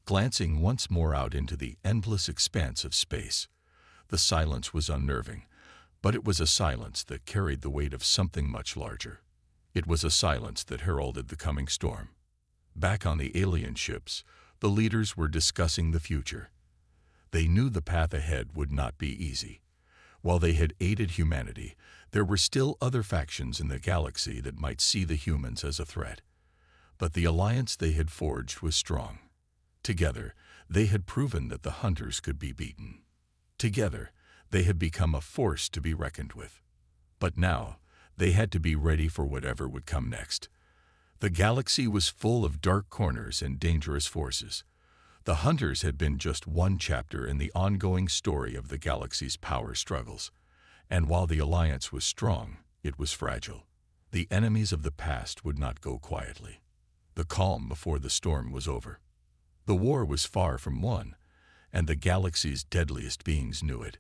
glancing once more out into the endless expanse of space. The silence was unnerving, but it was a silence that carried the weight of something much larger. It was a silence that heralded the coming storm. Back on the alien ships, the leaders were discussing the future. They knew the path ahead would not be easy. While they had aided humanity, there were still other factions in the galaxy that might see the humans as a threat. But the alliance they had forged was strong. Together, they had proven that the hunters could be beaten. Together, they had become a force to be reckoned with. But now, they had to be ready for whatever would come next. The galaxy was full of dark corners and dangerous forces. The hunters had been just one chapter in the ongoing story of the galaxy's power struggles. And while the alliance was strong, it was fragile. The enemies of the past would not go quietly. The calm before the storm was over. The war was far from won, and the galaxy's deadliest beings knew it.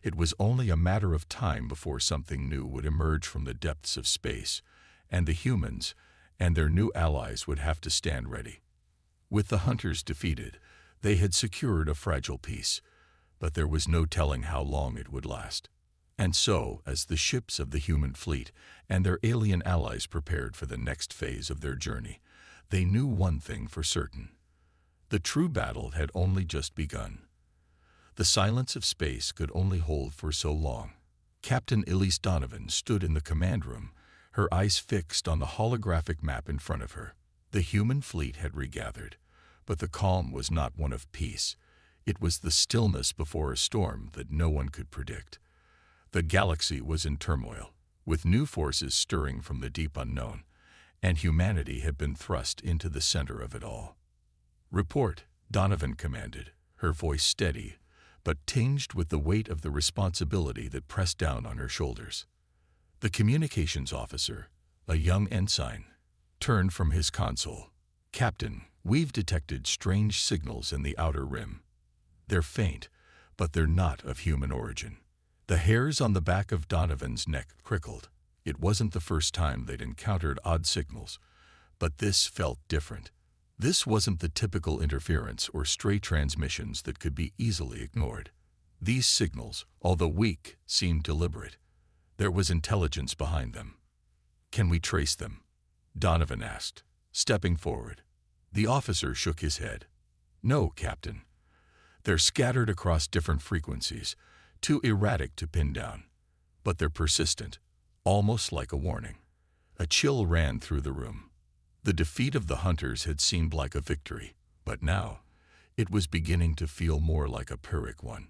It was only a matter of time before something new would emerge from the depths of space, and the humans and their new allies would have to stand ready. With the hunters defeated, they had secured a fragile peace, but there was no telling how long it would last. And so, as the ships of the human fleet and their alien allies prepared for the next phase of their journey, they knew one thing for certain. The true battle had only just begun. The silence of space could only hold for so long. Captain Elise Donovan stood in the command room, her eyes fixed on the holographic map in front of her. The human fleet had regathered, but the calm was not one of peace. It was the stillness before a storm that no one could predict. The galaxy was in turmoil, with new forces stirring from the deep unknown, and humanity had been thrust into the center of it all. "Report," Donovan commanded, her voice steady, but tinged with the weight of the responsibility that pressed down on her shoulders. The communications officer, a young ensign, turned from his console. "Captain, we've detected strange signals in the outer rim. They're faint, but they're not of human origin." The hairs on the back of Donovan's neck prickled. It wasn't the first time they'd encountered odd signals, but this felt different. This wasn't the typical interference or stray transmissions that could be easily ignored. These signals, although weak, seemed deliberate. There was intelligence behind them. "Can we trace them?" Donovan asked, stepping forward. The officer shook his head. "No, Captain. They're scattered across different frequencies, too erratic to pin down. But they're persistent, almost like a warning." A chill ran through the room. The defeat of the hunters had seemed like a victory, but now it was beginning to feel more like a Pyrrhic one.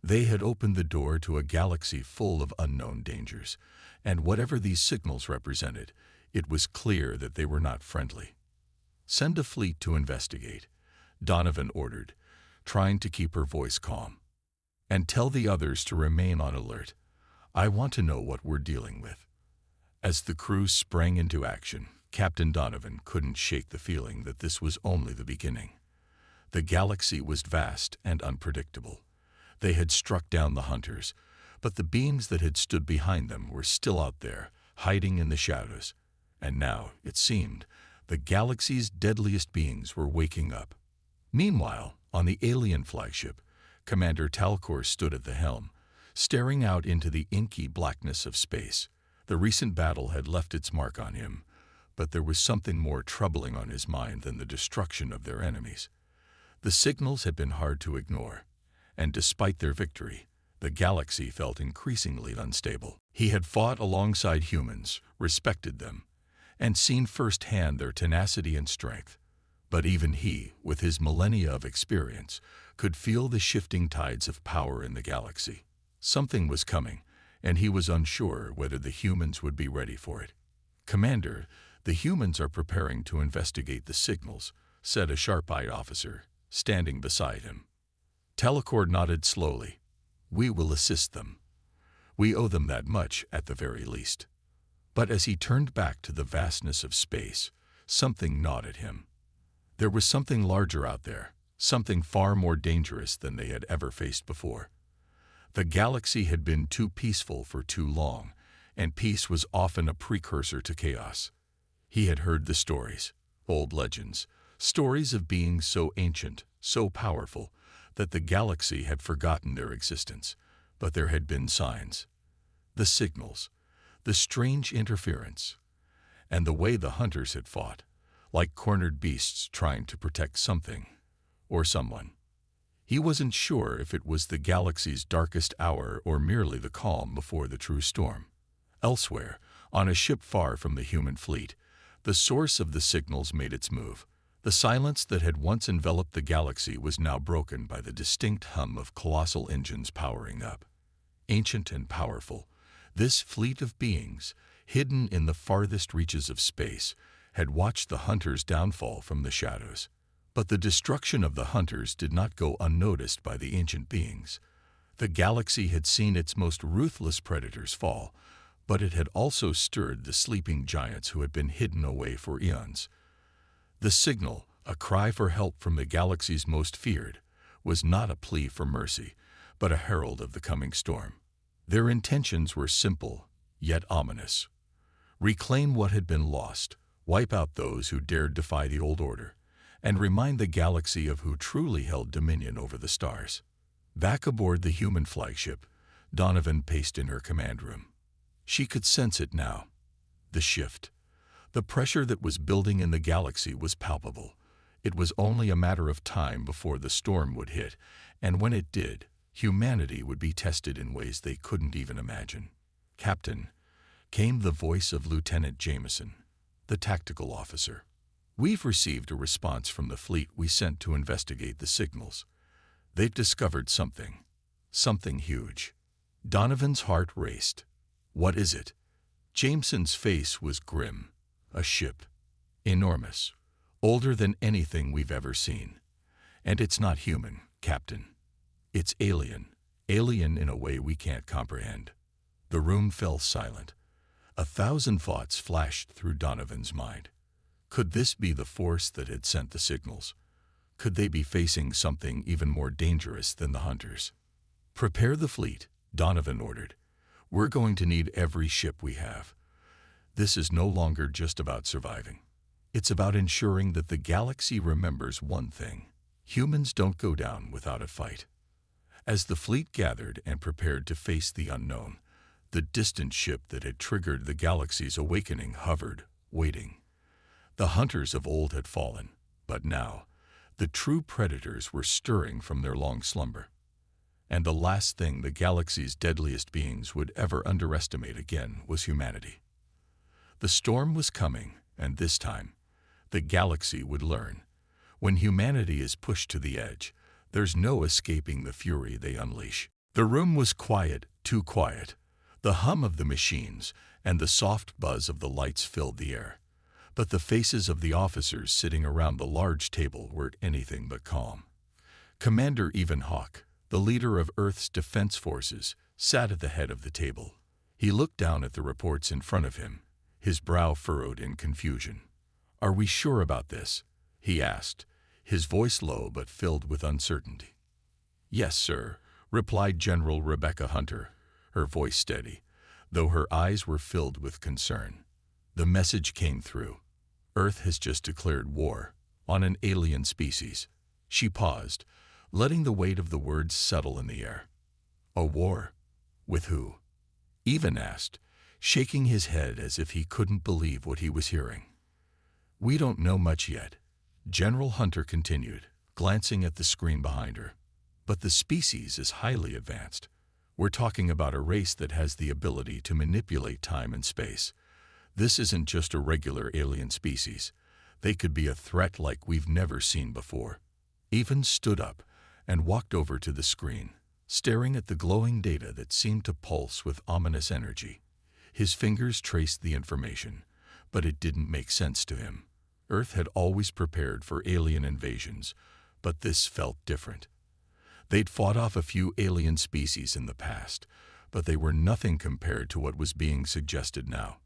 They had opened the door to a galaxy full of unknown dangers, and whatever these signals represented, it was clear that they were not friendly. "Send a fleet to investigate," Donovan ordered, trying to keep her voice calm. "And tell the others to remain on alert. I want to know what we're dealing with." As the crew sprang into action, Captain Donovan couldn't shake the feeling that this was only the beginning. The galaxy was vast and unpredictable. They had struck down the hunters, but the beings that had stood behind them were still out there, hiding in the shadows. And now, it seemed, the galaxy's deadliest beings were waking up. Meanwhile, on the alien flagship, Commander Talcor stood at the helm, staring out into the inky blackness of space. The recent battle had left its mark on him, but there was something more troubling on his mind than the destruction of their enemies. The signals had been hard to ignore, and despite their victory, the galaxy felt increasingly unstable. He had fought alongside humans, respected them, and seen firsthand their tenacity and strength. But even he, with his millennia of experience, could feel the shifting tides of power in the galaxy. Something was coming, and he was unsure whether the humans would be ready for it. "Commander, the humans are preparing to investigate the signals," said a sharp-eyed officer, standing beside him. Talcor nodded slowly. "We will assist them. We owe them that much at the very least." But as he turned back to the vastness of space, something gnawed at him. There was something larger out there, something far more dangerous than they had ever faced before. The galaxy had been too peaceful for too long, and peace was often a precursor to chaos. He had heard the stories, old legends, Stories of beings so ancient, so powerful, that the galaxy had forgotten their existence. But there had been signs. The signals, the strange interference, and the way the hunters had fought, like cornered beasts trying to protect something or someone. He wasn't sure if it was the galaxy's darkest hour or merely the calm before the true storm. Elsewhere, on a ship far from the human fleet, the source of the signals made its move. The silence that had once enveloped the galaxy was now broken by the distinct hum of colossal engines powering up. Ancient and powerful, this fleet of beings, hidden in the farthest reaches of space, had watched the hunters' downfall from the shadows. But the destruction of the hunters did not go unnoticed by the ancient beings. The galaxy had seen its most ruthless predators fall, but it had also stirred the sleeping giants who had been hidden away for eons. The signal, a cry for help from the galaxy's most feared, was not a plea for mercy, but a herald of the coming storm. Their intentions were simple, yet ominous. Reclaim what had been lost, wipe out those who dared defy the old order, and remind the galaxy of who truly held dominion over the stars. Back aboard the human flagship, Donovan paced in her command room. She could sense it now. The shift. The pressure that was building in the galaxy was palpable. It was only a matter of time before the storm would hit, and when it did, humanity would be tested in ways they couldn't even imagine. "Captain," came the voice of Lieutenant Jameson, the tactical officer. "We've received a response from the fleet we sent to investigate the signals. They've discovered something huge." Donovan's heart raced. "What is it?" Jameson's face was grim. "A ship. Enormous. Older than anything we've ever seen. And it's not human, Captain. It's alien. Alien in a way we can't comprehend." The room fell silent. 1,000 thoughts flashed through Donovan's mind. Could this be the force that had sent the signals? Could they be facing something even more dangerous than the hunters? "Prepare the fleet," Donovan ordered. "We're going to need every ship we have. This is no longer just about surviving. It's about ensuring that the galaxy remembers one thing: humans don't go down without a fight." As the fleet gathered and prepared to face the unknown, the distant ship that had triggered the galaxy's awakening hovered, waiting. The hunters of old had fallen, but now, the true predators were stirring from their long slumber. And the last thing the galaxy's deadliest beings would ever underestimate again was humanity. The storm was coming, and this time, the galaxy would learn. When humanity is pushed to the edge, there's no escaping the fury they unleash. The room was quiet, too quiet. The hum of the machines and the soft buzz of the lights filled the air. But the faces of the officers sitting around the large table were anything but calm. Commander Evan Hawke, the leader of Earth's defense forces, sat at the head of the table. He looked down at the reports in front of him, his brow furrowed in confusion. "Are we sure about this?" he asked, his voice low but filled with uncertainty. "Yes, sir," replied General Rebecca Hunter, her voice steady, though her eyes were filled with concern. The message came through. "Earth has just declared war on an alien species." She paused, letting the weight of the words settle in the air. "A war? With who?" Evan asked, shaking his head as if he couldn't believe what he was hearing. "We don't know much yet," General Hunter continued, glancing at the screen behind her. "But the species is highly advanced. We're talking about a race that has the ability to manipulate time and space. This isn't just a regular alien species. They could be a threat like we've never seen before." Evan stood up and walked over to the screen, staring at the glowing data that seemed to pulse with ominous energy. His fingers traced the information, but it didn't make sense to him. Earth had always prepared for alien invasions, but this felt different. They'd fought off a few alien species in the past, but they were nothing compared to what was being suggested now.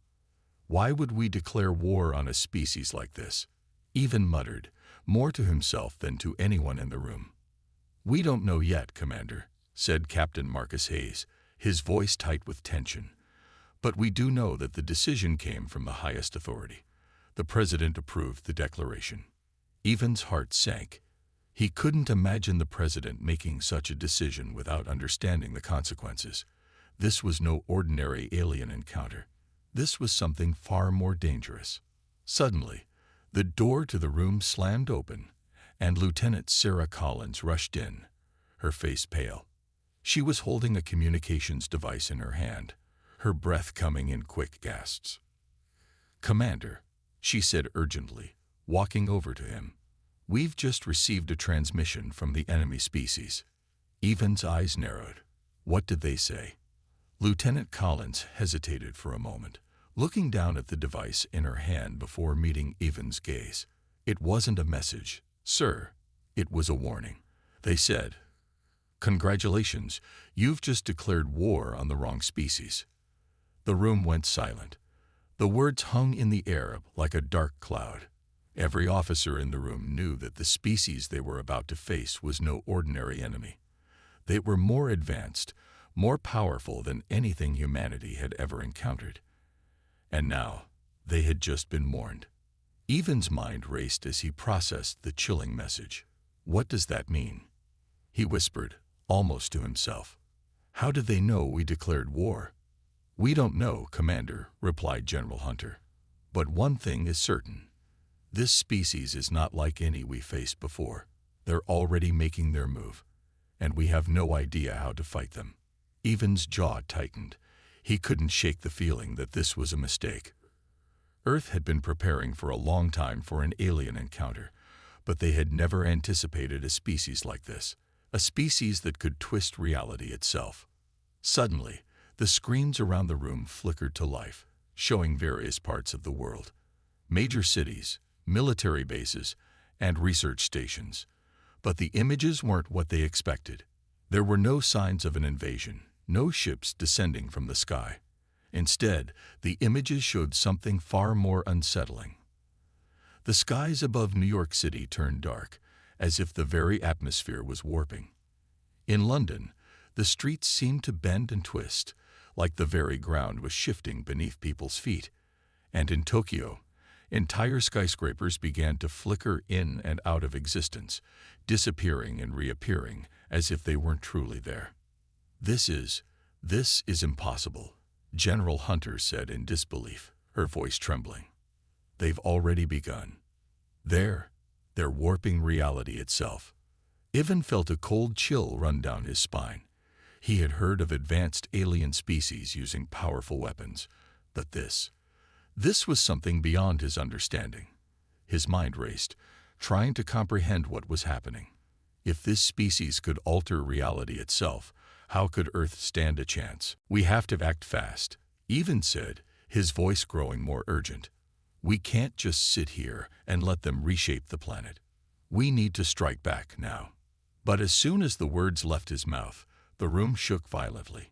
"Why would we declare war on a species like this?" Evan muttered, more to himself than to anyone in the room. "We don't know yet, Commander," said Captain Marcus Hayes, his voice tight with tension. "But we do know that the decision came from the highest authority. The President approved the declaration." Evan's heart sank. He couldn't imagine the president making such a decision without understanding the consequences. This was no ordinary alien encounter. This was something far more dangerous. Suddenly, the door to the room slammed open, and Lieutenant Sarah Collins rushed in, her face pale. She was holding a communications device in her hand, her breath coming in quick gasps. "Commander," she said urgently, walking over to him, "we've just received a transmission from the enemy species." Evan's eyes narrowed. What did they say? Lieutenant Collins hesitated for a moment, looking down at the device in her hand before meeting Evan's gaze. It wasn't a message, sir. It was a warning. They said, "Congratulations, you've just declared war on the wrong species." The room went silent. The words hung in the air like a dark cloud. Every officer in the room knew that the species they were about to face was no ordinary enemy. They were more advanced, more powerful than anything humanity had ever encountered. And now, they had just been warned. Evan's mind raced as he processed the chilling message. What does that mean? He whispered, almost to himself. How did they know we declared war? We don't know, Commander, replied General Hunter. But one thing is certain. This species is not like any we faced before. They're already making their move, and we have no idea how to fight them. Evan's jaw tightened. He couldn't shake the feeling that this was a mistake. Earth had been preparing for a long time for an alien encounter, but they had never anticipated a species like this, a species that could twist reality itself. Suddenly, the screens around the room flickered to life, showing various parts of the world. Major cities, military bases, and research stations. But the images weren't what they expected. There were no signs of an invasion, no ships descending from the sky. Instead, the images showed something far more unsettling. The skies above New York City turned dark, as if the very atmosphere was warping. In London, the streets seemed to bend and twist, like the very ground was shifting beneath people's feet. And in Tokyo, entire skyscrapers began to flicker in and out of existence, disappearing and reappearing as if they weren't truly there. This is impossible, General Hunter said in disbelief, her voice trembling. They've already begun. They're warping reality itself. Ivan felt a cold chill run down his spine. He had heard of advanced alien species using powerful weapons, but this was something beyond his understanding. His mind raced, trying to comprehend what was happening. If this species could alter reality itself, how could Earth stand a chance? We have to act fast, Ivan said, his voice growing more urgent. We can't just sit here and let them reshape the planet. We need to strike back now. But as soon as the words left his mouth, the room shook violently.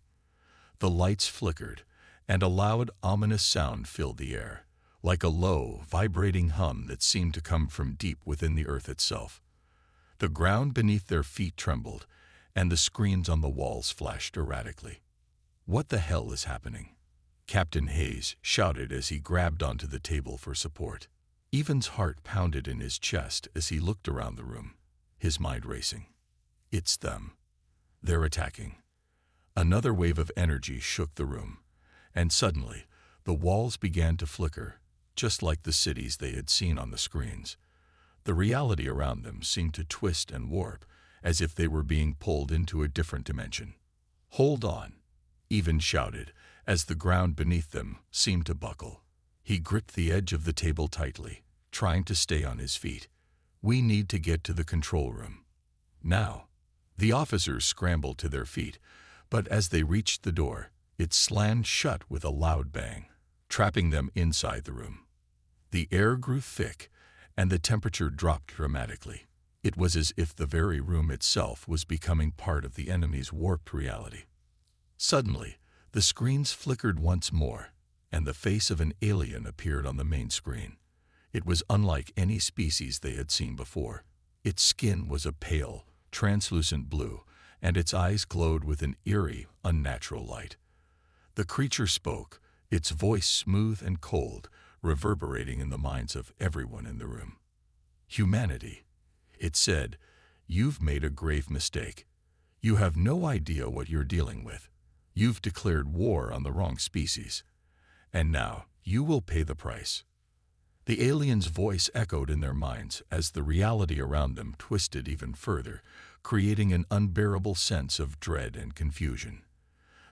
The lights flickered, and a loud, ominous sound filled the air, like a low, vibrating hum that seemed to come from deep within the earth itself. The ground beneath their feet trembled, and the screens on the walls flashed erratically. What the hell is happening? Captain Hayes shouted as he grabbed onto the table for support. Evan's heart pounded in his chest as he looked around the room, his mind racing. It's them. They're attacking. Another wave of energy shook the room, and suddenly the walls began to flicker, just like the cities they had seen on the screens. The reality around them seemed to twist and warp, as if they were being pulled into a different dimension. Hold on, Ivan shouted, as the ground beneath them seemed to buckle. He gripped the edge of the table tightly, trying to stay on his feet. We need to get to the control room. Now. The officers scrambled to their feet, but as they reached the door, it slammed shut with a loud bang, trapping them inside the room. The air grew thick, and the temperature dropped dramatically. It was as if the very room itself was becoming part of the enemy's warped reality. Suddenly, the screens flickered once more, and the face of an alien appeared on the main screen. It was unlike any species they had seen before. Its skin was a pale, translucent blue, and its eyes glowed with an eerie, unnatural light. The creature spoke, its voice smooth and cold, reverberating in the minds of everyone in the room. Humanity. It said, "You've made a grave mistake. You have no idea what you're dealing with. You've declared war on the wrong species. And now you will pay the price." The alien's voice echoed in their minds as the reality around them twisted even further, creating an unbearable sense of dread and confusion.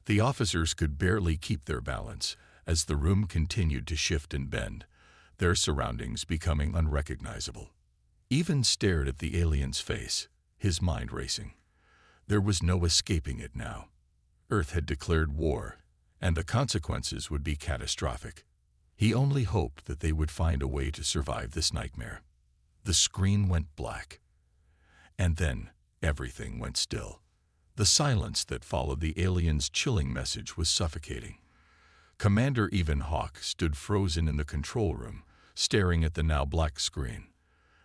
The officers could barely keep their balance as the room continued to shift and bend, their surroundings becoming unrecognizable. Even stared at the alien's face, his mind racing. There was no escaping it now. Earth had declared war, and the consequences would be catastrophic. He only hoped that they would find a way to survive this nightmare. The screen went black. And then everything went still. The silence that followed the alien's chilling message was suffocating. Commander Evan Hawke stood frozen in the control room, staring at the now black screen.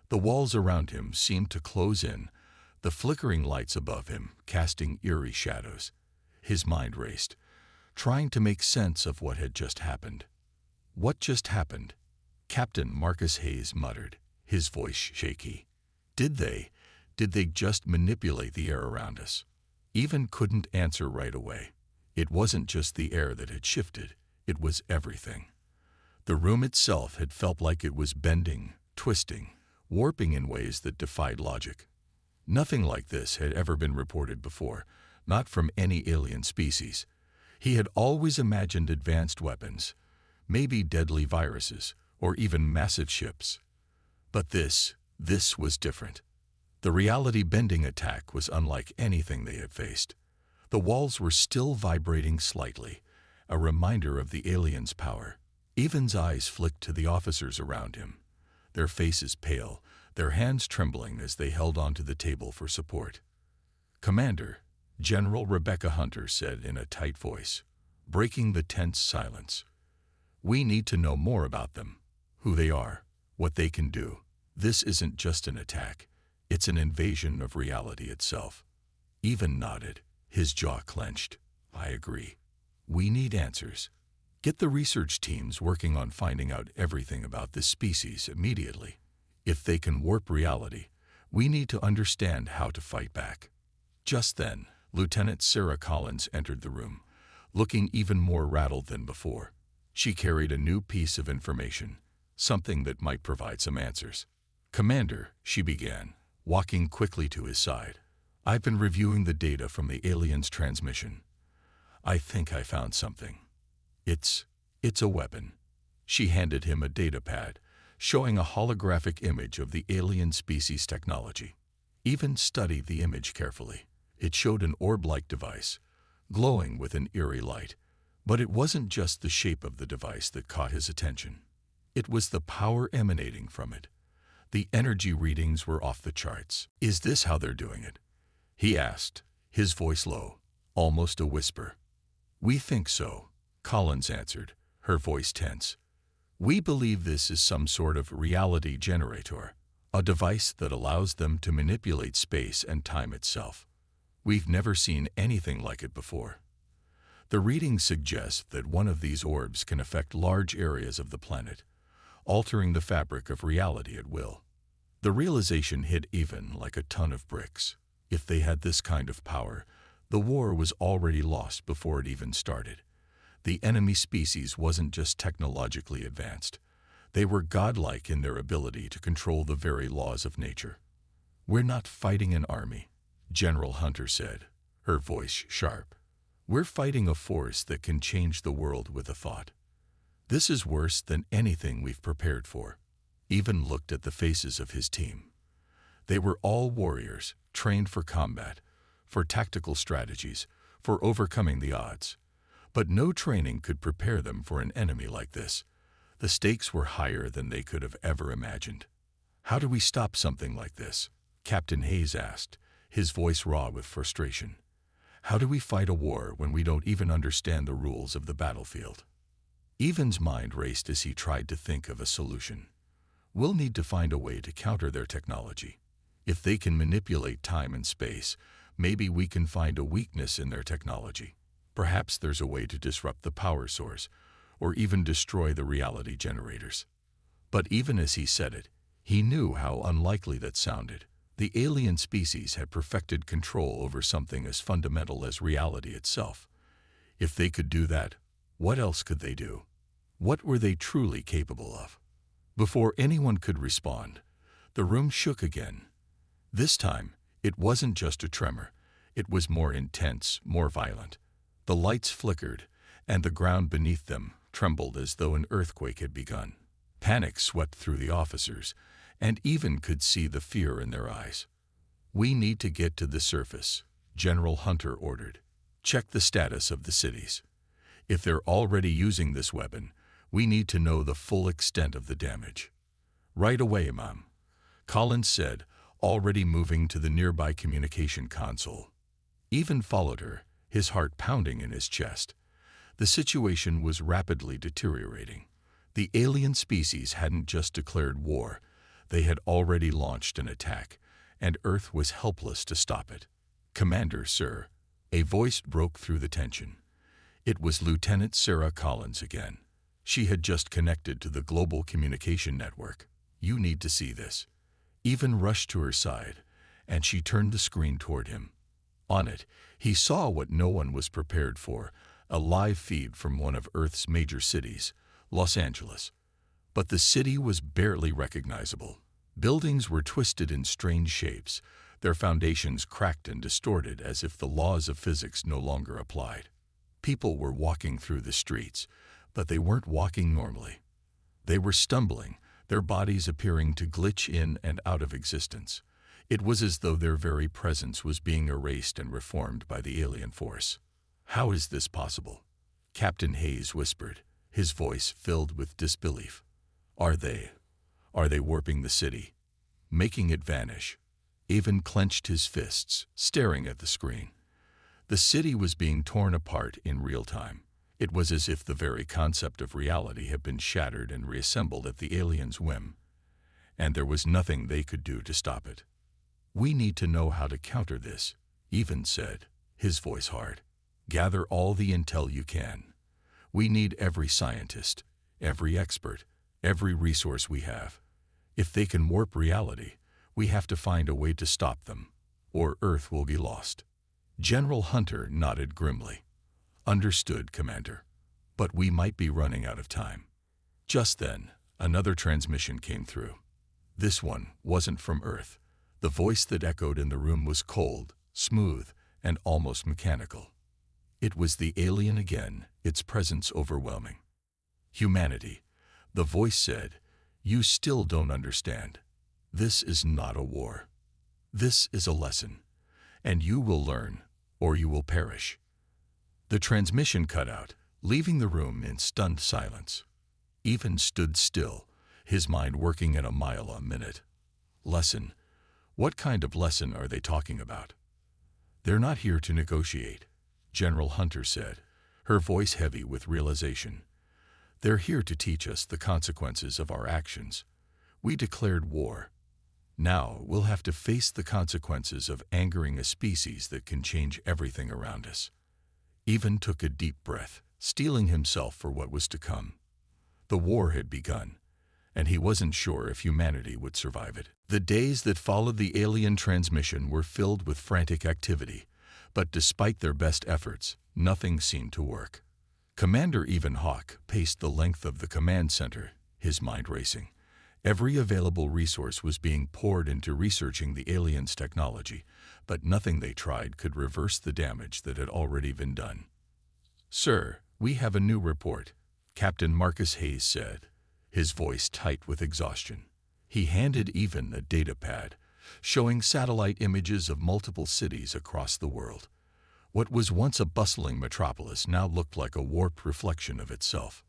The walls around him seemed to close in, the flickering lights above him casting eerie shadows. His mind raced, trying to make sense of what had just happened. "What just happened?" Captain Marcus Hayes muttered, his voice shaky. Did they just manipulate the air around us? Evan couldn't answer right away. It wasn't just the air that had shifted, it was everything. The room itself had felt like it was bending, twisting, warping in ways that defied logic. Nothing like this had ever been reported before, not from any alien species. He had always imagined advanced weapons, maybe deadly viruses, or even massive ships. But this was different. The reality-bending attack was unlike anything they had faced. The walls were still vibrating slightly, a reminder of the alien's power. Evan's eyes flicked to the officers around him, their faces pale, their hands trembling as they held onto the table for support. "Commander," General Rebecca Hunter said in a tight voice, breaking the tense silence. "We need to know more about them, who they are, what they can do. This isn't just an attack, it's an invasion of reality itself." Evan nodded, his jaw clenched. "I agree. We need answers. Get the research teams working on finding out everything about this species immediately. If they can warp reality, we need to understand how to fight back." Just then, Lieutenant Sarah Collins entered the room, looking even more rattled than before. She carried a new piece of information, something that might provide some answers. "Commander," she began, walking quickly to his side, "I've been reviewing the data from the alien's transmission. I think I found something. It's a weapon." She handed him a data pad, showing a holographic image of the alien species technology. Evan studied the image carefully. It showed an orb-like device, glowing with an eerie light. But it wasn't just the shape of the device that caught his attention. It was the power emanating from it. The energy readings were off the charts. "Is this how they're doing it?" he asked, his voice low, almost a whisper. "We think so," Collins answered, her voice tense. "We believe this is some sort of reality generator, a device that allows them to manipulate space and time itself. We've never seen anything like it before. The readings suggest that one of these orbs can affect large areas of the planet, altering the fabric of reality at will." The realization hit Evan like a ton of bricks. If they had this kind of power, the war was already lost before it even started. The enemy species wasn't just technologically advanced. They were godlike in their ability to control the very laws of nature. "We're not fighting an army," General Hunter said, her voice sharp. "We're fighting a force that can change the world with a thought. This is worse than anything we've prepared for." Evan looked at the faces of his team. They were all warriors, trained for combat, for tactical strategies, for overcoming the odds. But no training could prepare them for an enemy like this. The stakes were higher than they could have ever imagined. "How do we stop something like this?" Captain Hayes asked, his voice raw with frustration. "How do we fight a war when we don't even understand the rules of the battlefield?" Evan's mind raced as he tried to think of a solution. "We'll need to find a way to counter their technology. If they can manipulate time and space, maybe we can find a weakness in their technology. Perhaps there's a way to disrupt the power source, or even destroy the reality generators." But even as he said it, He knew how unlikely that sounded. The alien species had perfected control over something as fundamental as reality itself. If they could do that, what else could they do? What were they truly capable of? Before anyone could respond, the room shook again. This time, it wasn't just a tremor. It was more intense, more violent. The lights flickered, and the ground beneath them trembled as though an earthquake had begun. Panic swept through the officers, and even could see the fear in their eyes. "We need to get to the surface," General Hunter ordered. "Check the status of the cities. If they're already using this weapon, we need to know the full extent of the damage." "Right away, Ma'am," Collins said, already moving to the nearby communication console. Even followed her, his heart pounding in his chest. The situation was rapidly deteriorating. The alien species hadn't just declared war, they had already launched an attack, and Earth was helpless to stop it. "Commander, sir," a voice broke through the tension. It was Lieutenant Sarah Collins again. She had just connected to the global communication network. "You need to see this." Even rushed to her side, and she turned the screen toward him. On it, he saw what no one was prepared for, a live feed from one of Earth's major cities, Los Angeles. But the city was barely recognizable. Buildings were twisted in strange shapes, their foundations cracked and distorted as if the laws of physics no longer applied. People were walking through the streets, but they weren't walking normally. They were stumbling, their bodies appearing to glitch in and out of existence. It was as though their very presence was being erased and reformed by the alien force. "How is this possible?" Captain Hayes whispered, his voice filled with disbelief. Are they warping the city? Making it vanish?" Avon clenched his fists, staring at the screen. The city was being torn apart in real time. It was as if the very concept of reality had been shattered and reassembled at the aliens' whim. And there was nothing they could do to stop it. "We need to know how to counter this," Avon said, his voice hard. "Gather all the intel you can. We need every scientist, every expert, every resource we have. If they can warp reality, we have to find a way to stop them, or Earth will be lost." General Hunter nodded grimly. "Understood, Commander. But we might be running out of time." Just then, another transmission came through. This one wasn't from Earth. The voice that echoed in the room was cold, smooth, and almost mechanical. It was the alien again, its presence overwhelming. "Humanity," the voice said, "you still don't understand. This is not a war. This is a lesson, and you will learn, or you will perish." The transmission cut out, leaving the room in stunned silence. Avon stood still, his mind working at a mile a minute. Lesson? What kind of lesson are they talking about? "They're not here to negotiate," General Hunter said, her voice heavy with realization. "They're here to teach us the consequences of our actions. We declared war. Now we'll have to face the consequences of angering a species that can change everything around us." Avon took a deep breath, steeling himself for what was to come. The war had begun, and he wasn't sure if humanity would survive it. The days that followed the alien transmission were filled with frantic activity, but despite their best efforts, nothing seemed to work. Commander Avon Hawk paced the length of the command center, his mind racing. Every available resource was being poured into researching the aliens' technology, but nothing they tried could reverse the damage that had already been done. "Sir, we have a new report," Captain Marcus Hayes said, his voice tight with exhaustion. He handed Avon a data pad, showing satellite images of multiple cities across the world. What was once a bustling metropolis now looked like a warped reflection of itself.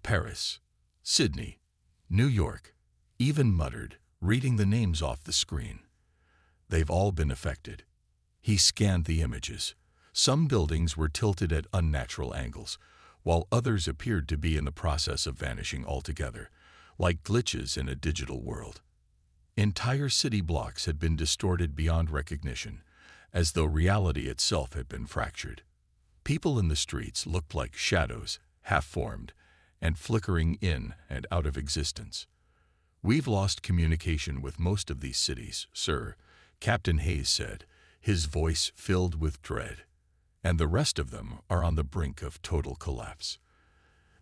"Paris, Sydney, New York," Avon muttered, reading the names off the screen. "They've all been affected." He scanned the images. Some buildings were tilted at unnatural angles, while others appeared to be in the process of vanishing altogether, like glitches in a digital world. Entire city blocks had been distorted beyond recognition, as though reality itself had been fractured. People in the streets looked like shadows, half-formed, and flickering in and out of existence. "We've lost communication with most of these cities, sir," Captain Hayes said, his voice filled with dread. "And the rest of them are on the brink of total collapse.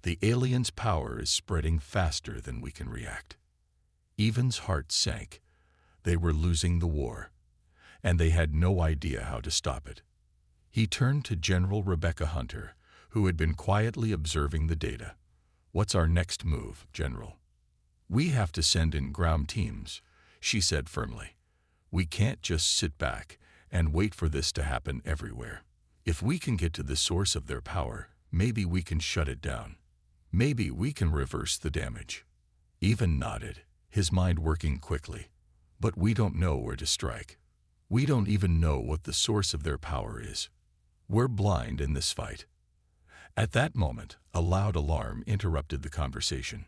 The aliens' power is spreading faster than we can react." Evan's heart sank. They were losing the war, and they had no idea how to stop it. He turned to General Rebecca Hunter, who had been quietly observing the data. "What's our next move, General?" "We have to send in ground teams," she said firmly. "We can't just sit back and wait for this to happen everywhere. If we can get to the source of their power, maybe we can shut it down. Maybe we can reverse the damage." Evan nodded, his mind working quickly. "But we don't know where to strike. We don't even know what the source of their power is. We're blind in this fight." At that moment, a loud alarm interrupted the conversation.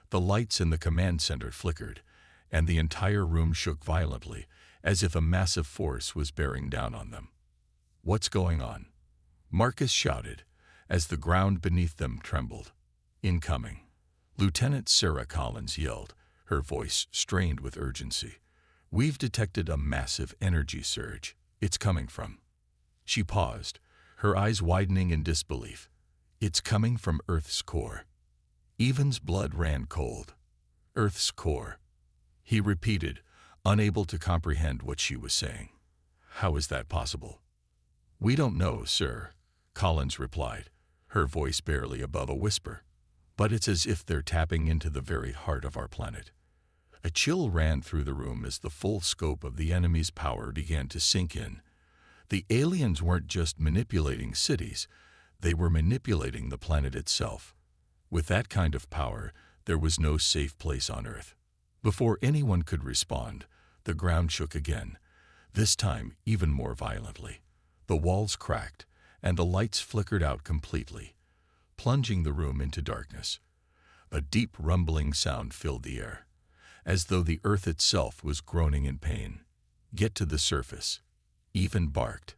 The lights in the command center flickered, and the entire room shook violently, as if a massive force was bearing down on them. "What's going on?" Marcus shouted, as the ground beneath them trembled. "Incoming." Lieutenant Sarah Collins yelled, her voice strained with urgency. "We've detected a massive energy surge. It's coming from..." She paused, her eyes widening in disbelief. "It's coming from Earth's core." Evan's blood ran cold. "Earth's core," he repeated, unable to comprehend what she was saying. "How is that possible?" "We don't know, sir," Collins replied, her voice barely above a whisper. "But it's as if they're tapping into the very heart of our planet." A chill ran through the room as the full scope of the enemy's power began to sink in. The aliens weren't just manipulating cities, they were manipulating the planet itself. With that kind of power, there was no safe place on Earth. Before anyone could respond, the ground shook again, this time even more violently. The walls cracked, and the lights flickered out completely, plunging the room into darkness. A deep rumbling sound filled the air, as though the Earth itself was groaning in pain. "Get to the surface," Evan barked.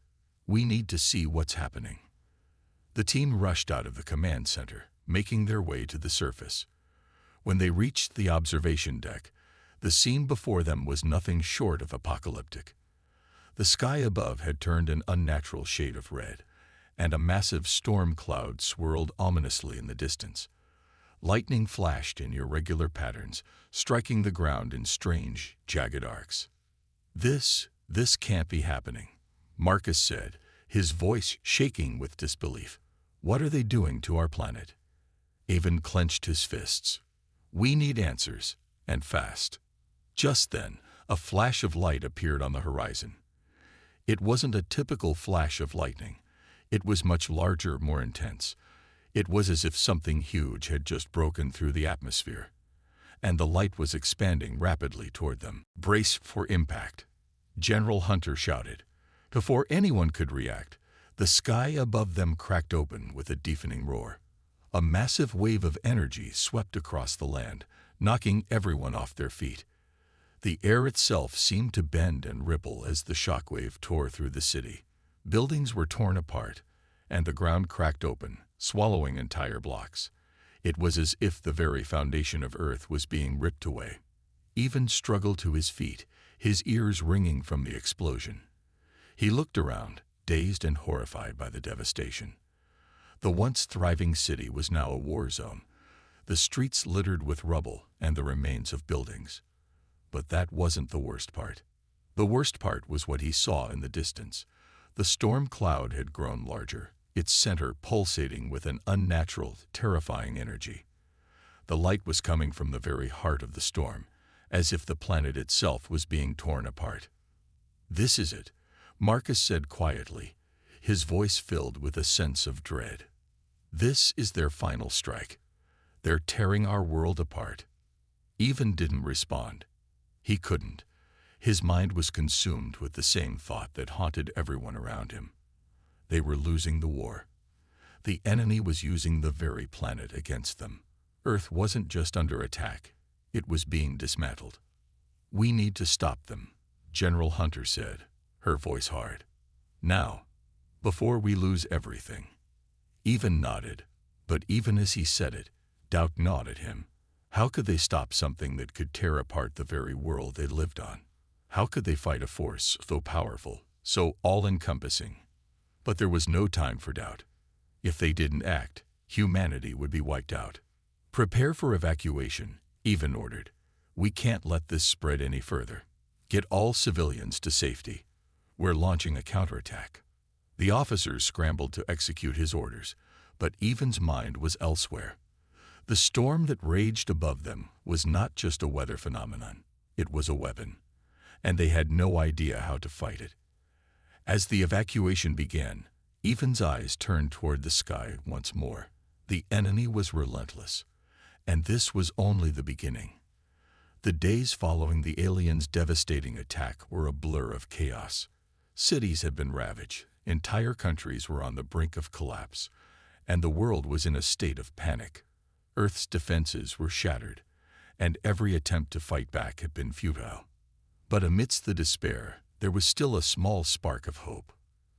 "We need to see what's happening." The team rushed out of the command center, making their way to the surface. When they reached the observation deck, the scene before them was nothing short of apocalyptic. The sky above had turned an unnatural shade of red, and a massive storm cloud swirled ominously in the distance. Lightning flashed in irregular patterns, striking the ground in strange, jagged arcs. This can't be happening," Marcus said, his voice shaking with disbelief. "What are they doing to our planet?" Evan clenched his fists. "We need answers, and fast." Just then, a flash of light appeared on the horizon. It wasn't a typical flash of lightning. It was much larger, more intense. It was as if something huge had just broken through the atmosphere, and the light was expanding rapidly toward them. "Brace for impact," General Hunter shouted. Before anyone could react, the sky above them cracked open with a deafening roar. A massive wave of energy swept across the land, knocking everyone off their feet. The air itself seemed to bend and ripple as the shockwave tore through the city. Buildings were torn apart, and the ground cracked open, swallowing entire blocks. It was as if the very foundation of Earth was being ripped away. Evan struggled to his feet, his ears ringing from the explosion. He looked around, dazed and horrified by the devastation. The once thriving city was now a war zone, the streets littered with rubble and the remains of buildings. But that wasn't the worst part. The worst part was what he saw in the distance. The storm cloud had grown larger, its center pulsating with an unnatural, terrifying energy. The light was coming from the very heart of the storm, as if the planet itself was being torn apart. "This is it," Marcus said quietly, his voice filled with a sense of dread. "This is their final strike. They're tearing our world apart." Evan didn't respond. He couldn't. His mind was consumed with the same thought that haunted everyone around him. They were losing the war. The enemy was using the very planet against them. Earth wasn't just under attack. It was being dismantled. "We need to stop them," General Hunter said, her voice hard. "Now, before we lose everything." Evan nodded, but even as he said it, doubt gnawed at him. How could they stop something that could tear apart the very world they lived on? How could they fight a force so powerful, so all-encompassing? But there was no time for doubt. If they didn't act, humanity would be wiped out. Prepare for evacuation, Even ordered. We can't let this spread any further. Get all civilians to safety. We're launching a counterattack. The officers scrambled to execute his orders, but Even's mind was elsewhere. The storm that raged above them was not just a weather phenomenon. It was a weapon, and they had no idea how to fight it. As the evacuation began, Even's eyes turned toward the sky once more. The enemy was relentless, and this was only the beginning. The days following the aliens' devastating attack were a blur of chaos. Cities had been ravaged, entire countries were on the brink of collapse, and the world was in a state of panic. Earth's defenses were shattered, and every attempt to fight back had been futile. But amidst the despair, there was still a small spark of hope.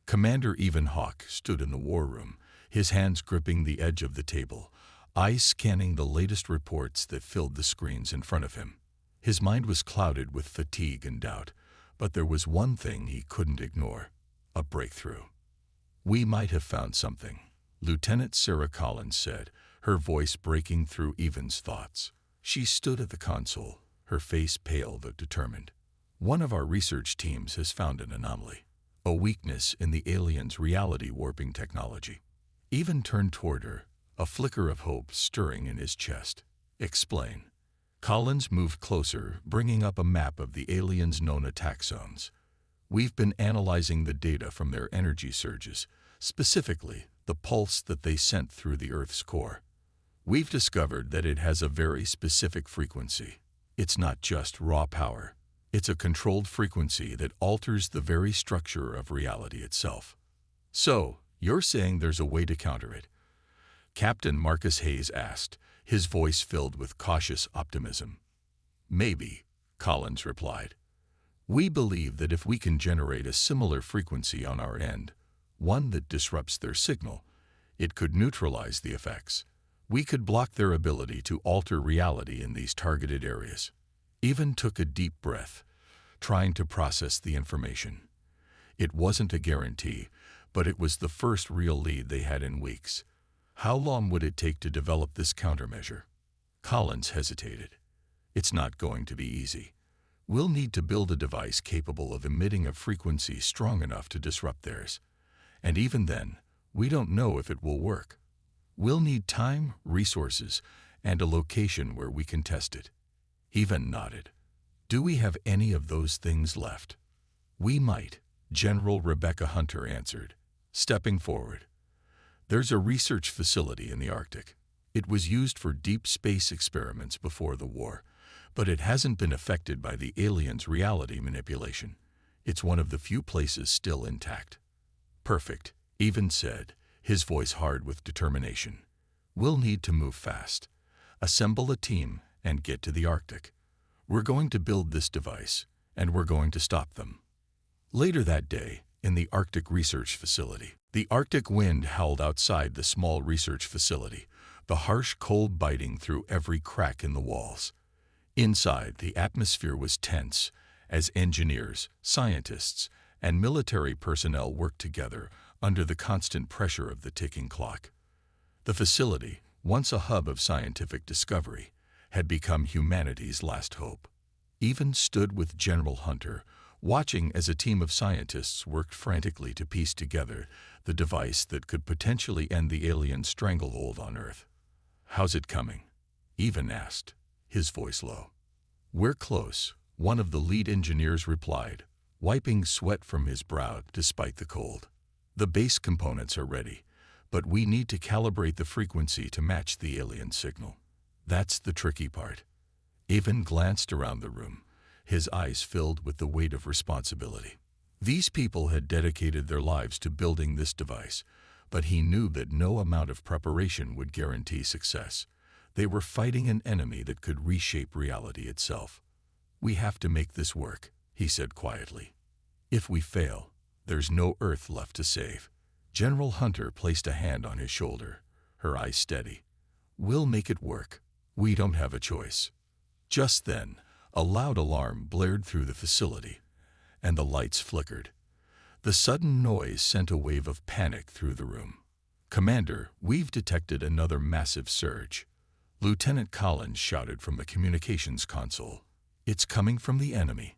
Commander Even Hawk stood in the war room, his hands gripping the edge of the table, eyes scanning the latest reports that filled the screens in front of him. His mind was clouded with fatigue and doubt, but there was one thing he couldn't ignore: a breakthrough. "We might have found something," Lieutenant Sarah Collins said, her voice breaking through Even's thoughts. She stood at the console, her face pale but determined. "One of our research teams has found an anomaly, a weakness in the aliens' reality warping technology." Even turned toward her, a flicker of hope stirring in his chest. "Explain." Collins moved closer, bringing up a map of the aliens' known attack zones. "We've been analyzing the data from their energy surges, specifically the pulse that they sent through the Earth's core. We've discovered that it has a very specific frequency. It's not just raw power. It's a controlled frequency that alters the very structure of reality itself." "So, you're saying there's a way to counter it?" Captain Marcus Hayes asked, his voice filled with cautious optimism. "Maybe," Collins replied. "We believe that if we can generate a similar frequency on our end, one that disrupts their signal, it could neutralize the effects. We could block their ability to alter reality in these targeted areas." Even took a deep breath, trying to process the information. It wasn't a guarantee, but it was the first real lead they had in weeks. How long would it take to develop this countermeasure? Collins hesitated. "It's not going to be easy. We'll need to build a device capable of emitting a frequency strong enough to disrupt theirs. And even then, we don't know if it will work. We'll need time, resources, and a location where we can test it." Even nodded. "Do we have any of those things left?" "We might," General Rebecca Hunter answered, stepping forward. "There's a research facility in the Arctic. It was used for deep space experiments before the war, but it hasn't been affected by the aliens' reality manipulation. It's one of the few places still intact." "Perfect," Even said, his voice hard with determination. "We'll need to move fast. Assemble a team and get to the Arctic. We're going to build this device, and we're going to stop them." Later that day, in the Arctic Research Facility, the Arctic wind howled outside the small research facility, the harsh cold biting through every crack in the walls. Inside, the atmosphere was tense as engineers, scientists, and military personnel worked together under the constant pressure of the ticking clock. The facility, once a hub of scientific discovery, had become humanity's last hope. Even stood with General Hunter, watching as a team of scientists worked frantically to piece together the device that could potentially end the alien stranglehold on Earth. "How's it coming?" Even asked, his voice low. "We're close," one of the lead engineers replied, wiping sweat from his brow despite the cold. "The base components are ready, but we need to calibrate the frequency to match the alien signal. That's the tricky part." Even glanced around the room, his eyes filled with the weight of responsibility. These people had dedicated their lives to building this device, but he knew that no amount of preparation would guarantee success. They were fighting an enemy that could reshape reality itself. "We have to make this work," he said quietly. "If we fail, there's no Earth left to save." General Hunter placed a hand on his shoulder, her eyes steady. "We'll make it work. We don't have a choice. Just then, a loud alarm blared through the facility, and the lights flickered. The sudden noise sent a wave of panic through the room. "Commander, we've detected another massive surge," Lieutenant Collins shouted from the communications console. "It's coming from the enemy."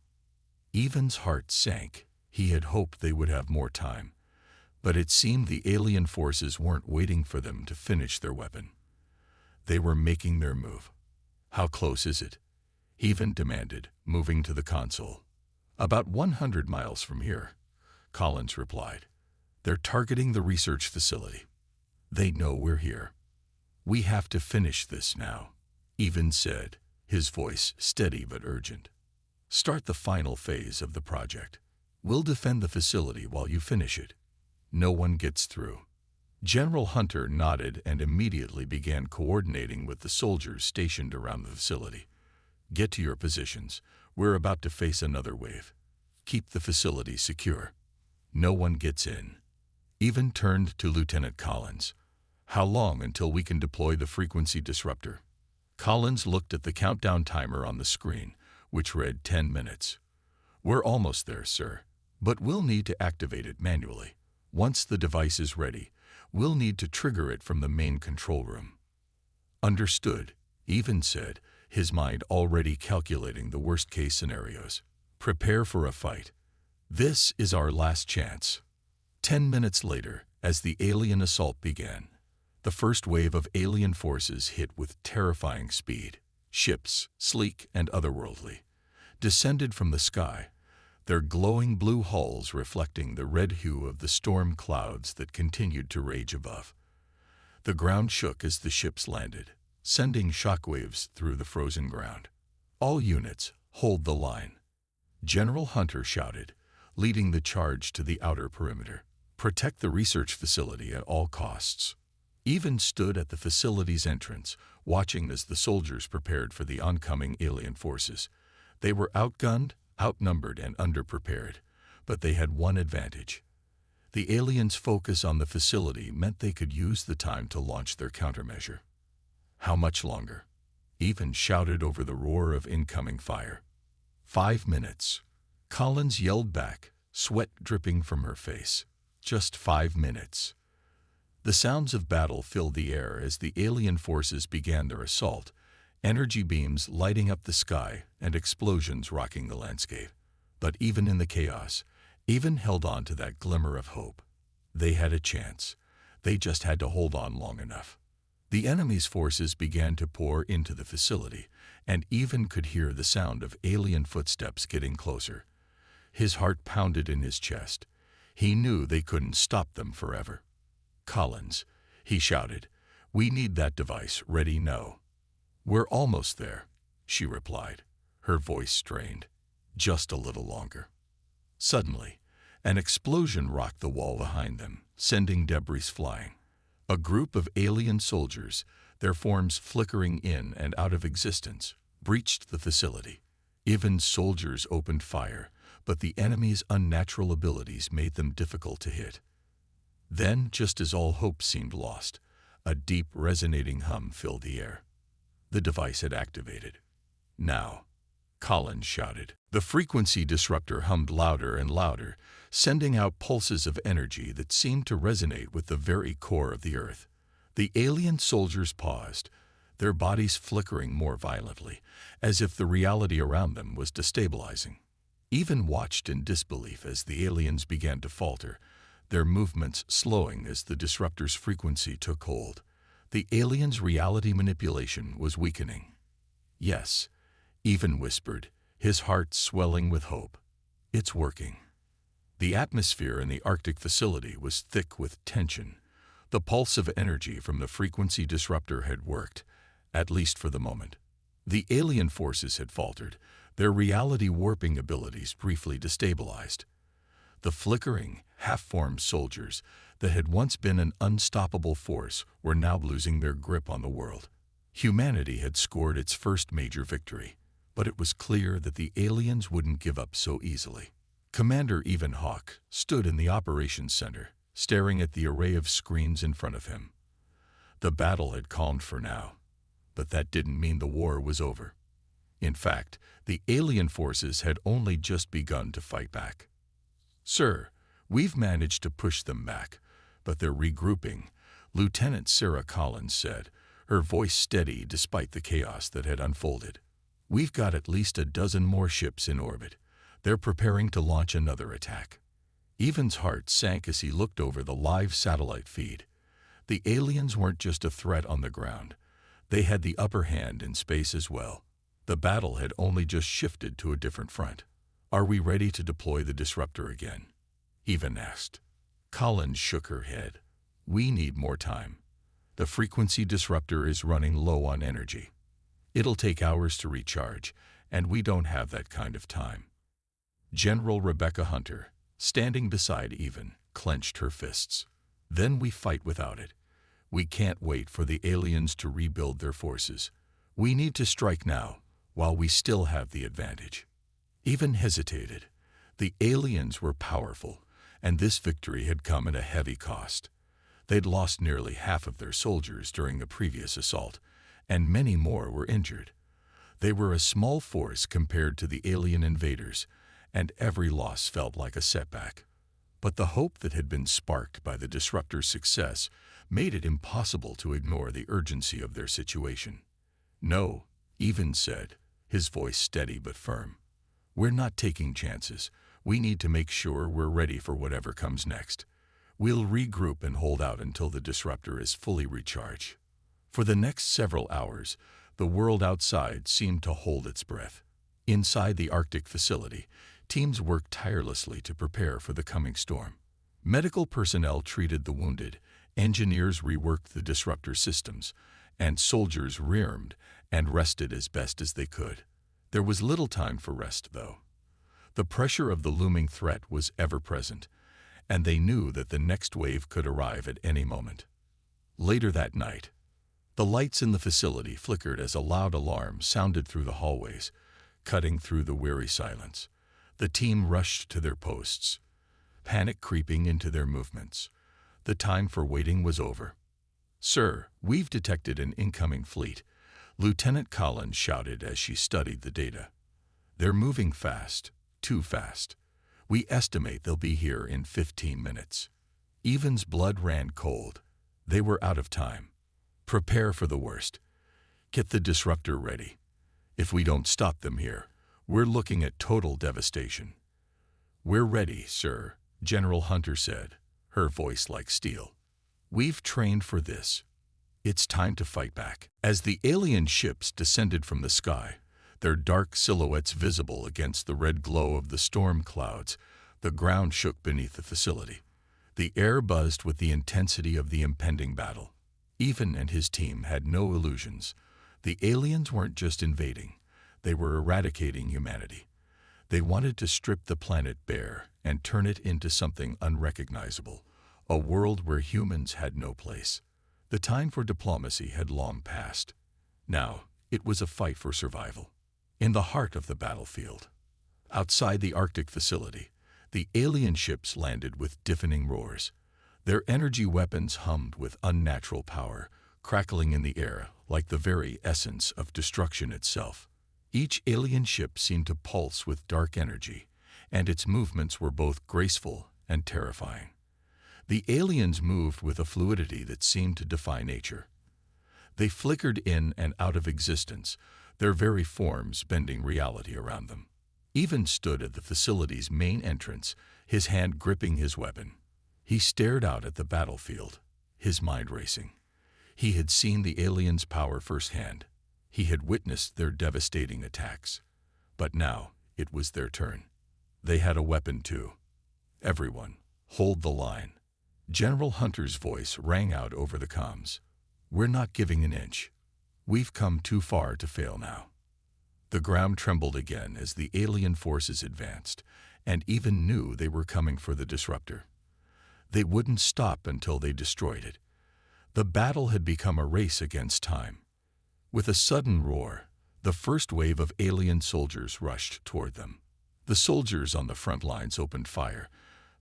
Evan's heart sank. He had hoped they would have more time, but it seemed the alien forces weren't waiting for them to finish their weapon. They were making their move. "How close is it?" Evan demanded, moving to the console. "About 100 miles from here," Collins replied. "They're targeting the research facility. They know we're here. We have to finish this now," Evan said, his voice steady but urgent. "Start the final phase of the project. We'll defend the facility while you finish it. No one gets through." General Hunter nodded and immediately began coordinating with the soldiers stationed around the facility. "Get to your positions. We're about to face another wave. Keep the facility secure. No one gets in." Evan turned to Lieutenant Collins. "How long until we can deploy the frequency disruptor?" Collins looked at the countdown timer on the screen, which read 10 minutes. "We're almost there, sir, but we'll need to activate it manually. Once the device is ready, we'll need to trigger it from the main control room." "Understood," Evan said, his mind already calculating the worst-case scenarios. "Prepare for a fight. This is our last chance." 10 minutes later, as the alien assault began, the first wave of alien forces hit with terrifying speed. Ships, sleek and otherworldly, descended from the sky, their glowing blue hulls reflecting the red hue of the storm clouds that continued to rage above. The ground shook as the ships landed, sending shockwaves through the frozen ground. "All units, hold the line," General Hunter shouted, leading the charge to the outer perimeter. "Protect the research facility at all costs." Evan stood at the facility's entrance, watching as the soldiers prepared for the oncoming alien forces. They were outgunned, outnumbered, and underprepared, but they had one advantage. The aliens' focus on the facility meant they could use the time to launch their countermeasure. "How much longer?" Evan shouted over the roar of incoming fire. 5 minutes. Collins yelled back, sweat dripping from her face. "Just 5 minutes." The sounds of battle filled the air as the alien forces began their assault, energy beams lighting up the sky and explosions rocking the landscape. But even in the chaos, Evan held on to that glimmer of hope. They had a chance. They just had to hold on long enough. The enemy's forces began to pour into the facility, and Evan could hear the sound of alien footsteps getting closer. His heart pounded in his chest. He knew they couldn't stop them forever. "Collins," he shouted, "we need that device ready now." "We're almost there," she replied, her voice strained. "Just a little longer." Suddenly, an explosion rocked the wall behind them, sending debris flying. A group of alien soldiers, their forms flickering in and out of existence, breached the facility. Evan's soldiers opened fire, but the enemy's unnatural abilities made them difficult to hit. Then, just as all hope seemed lost, a deep, resonating hum filled the air. The device had activated. "Now," Collins shouted. The frequency disruptor hummed louder and louder, sending out pulses of energy that seemed to resonate with the very core of the earth. The alien soldiers paused, their bodies flickering more violently, as if the reality around them was destabilizing. Evan watched in disbelief as the aliens began to falter, their movements slowing as the disruptor's frequency took hold. The aliens' reality manipulation was weakening. "Yes," Evan whispered, his heart swelling with hope. "It's working." The atmosphere in the Arctic facility was thick with tension. The pulse of energy from the frequency disruptor had worked, at least for the moment. The alien forces had faltered, their reality warping abilities briefly destabilized. The flickering, half-formed soldiers that had once been an unstoppable force were now losing their grip on the world. Humanity had scored its first major victory, but it was clear that the aliens wouldn't give up so easily. Commander Evan Hawke stood in the operations center, staring at the array of screens in front of him. The battle had calmed for now. But that didn't mean the war was over. In fact, the alien forces had only just begun to fight back. "Sir, we've managed to push them back, but they're regrouping," Lieutenant Sarah Collins said, her voice steady despite the chaos that had unfolded. "We've got at least a dozen more ships in orbit. They're preparing to launch another attack." Evan's heart sank as he looked over the live satellite feed. The aliens weren't just a threat on the ground. They had the upper hand in space as well. The battle had only just shifted to a different front. "Are we ready to deploy the disruptor again?" Evan asked. Collins shook her head. "We need more time. The frequency disruptor is running low on energy. It'll take hours to recharge, and we don't have that kind of time." General Rebecca Hunter, standing beside Evan, clenched her fists. "Then we fight without it. We can't wait for the aliens to rebuild their forces. We need to strike now, while we still have the advantage." Evan hesitated. The aliens were powerful, and this victory had come at a heavy cost. They'd lost nearly half of their soldiers during the previous assault, and many more were injured. They were a small force compared to the alien invaders, and every loss felt like a setback. But the hope that had been sparked by the disruptor's success made it impossible to ignore the urgency of their situation. "No," Evan said, his voice steady but firm. "We're not taking chances. We need to make sure we're ready for whatever comes next. We'll regroup and hold out until the disruptor is fully recharged." For the next several hours, the world outside seemed to hold its breath. Inside the Arctic facility, teams worked tirelessly to prepare for the coming storm. Medical personnel treated the wounded, engineers reworked the disruptor systems, and soldiers rearmed and rested as best as they could. There was little time for rest, though. The pressure of the looming threat was ever present, and they knew that the next wave could arrive at any moment. Later that night, the lights in the facility flickered as a loud alarm sounded through the hallways, cutting through the weary silence. The team rushed to their posts, panic creeping into their movements. The time for waiting was over. "Sir, we've detected an incoming fleet," Lieutenant Collins shouted as she studied the data. "They're moving fast, too fast. We estimate they'll be here in 15 minutes." Evan's blood ran cold. They were out of time. "Prepare for the worst. Get the disruptor ready. If we don't stop them here, we're looking at total devastation." "We're ready, sir," General Hunter said, her voice like steel. "We've trained for this. It's time to fight back." As the alien ships descended from the sky, their dark silhouettes visible against the red glow of the storm clouds, the ground shook beneath the facility. The air buzzed with the intensity of the impending battle. Evan and his team had no illusions. The aliens weren't just invading. They were eradicating humanity. They wanted to strip the planet bare and turn it into something unrecognizable, a world where humans had no place. The time for diplomacy had long passed. Now, it was a fight for survival. In the heart of the battlefield, outside the Arctic facility, the alien ships landed with deafening roars. Their energy weapons hummed with unnatural power, crackling in the air like the very essence of destruction itself. Each alien ship seemed to pulse with dark energy, and its movements were both graceful and terrifying. The aliens moved with a fluidity that seemed to defy nature. They flickered in and out of existence, their very forms bending reality around them. Evan stood at the facility's main entrance, his hand gripping his weapon. He stared out at the battlefield, his mind racing. He had seen the aliens' power firsthand. He had witnessed their devastating attacks. But now it was their turn. They had a weapon too. "Everyone, hold the line." General Hunter's voice rang out over the comms. "We're not giving an inch. We've come too far to fail now." The ground trembled again as the alien forces advanced, and Evan knew they were coming for the disruptor. They wouldn't stop until they destroyed it. The battle had become a race against time. With a sudden roar, the first wave of alien soldiers rushed toward them. The soldiers on the front lines opened fire,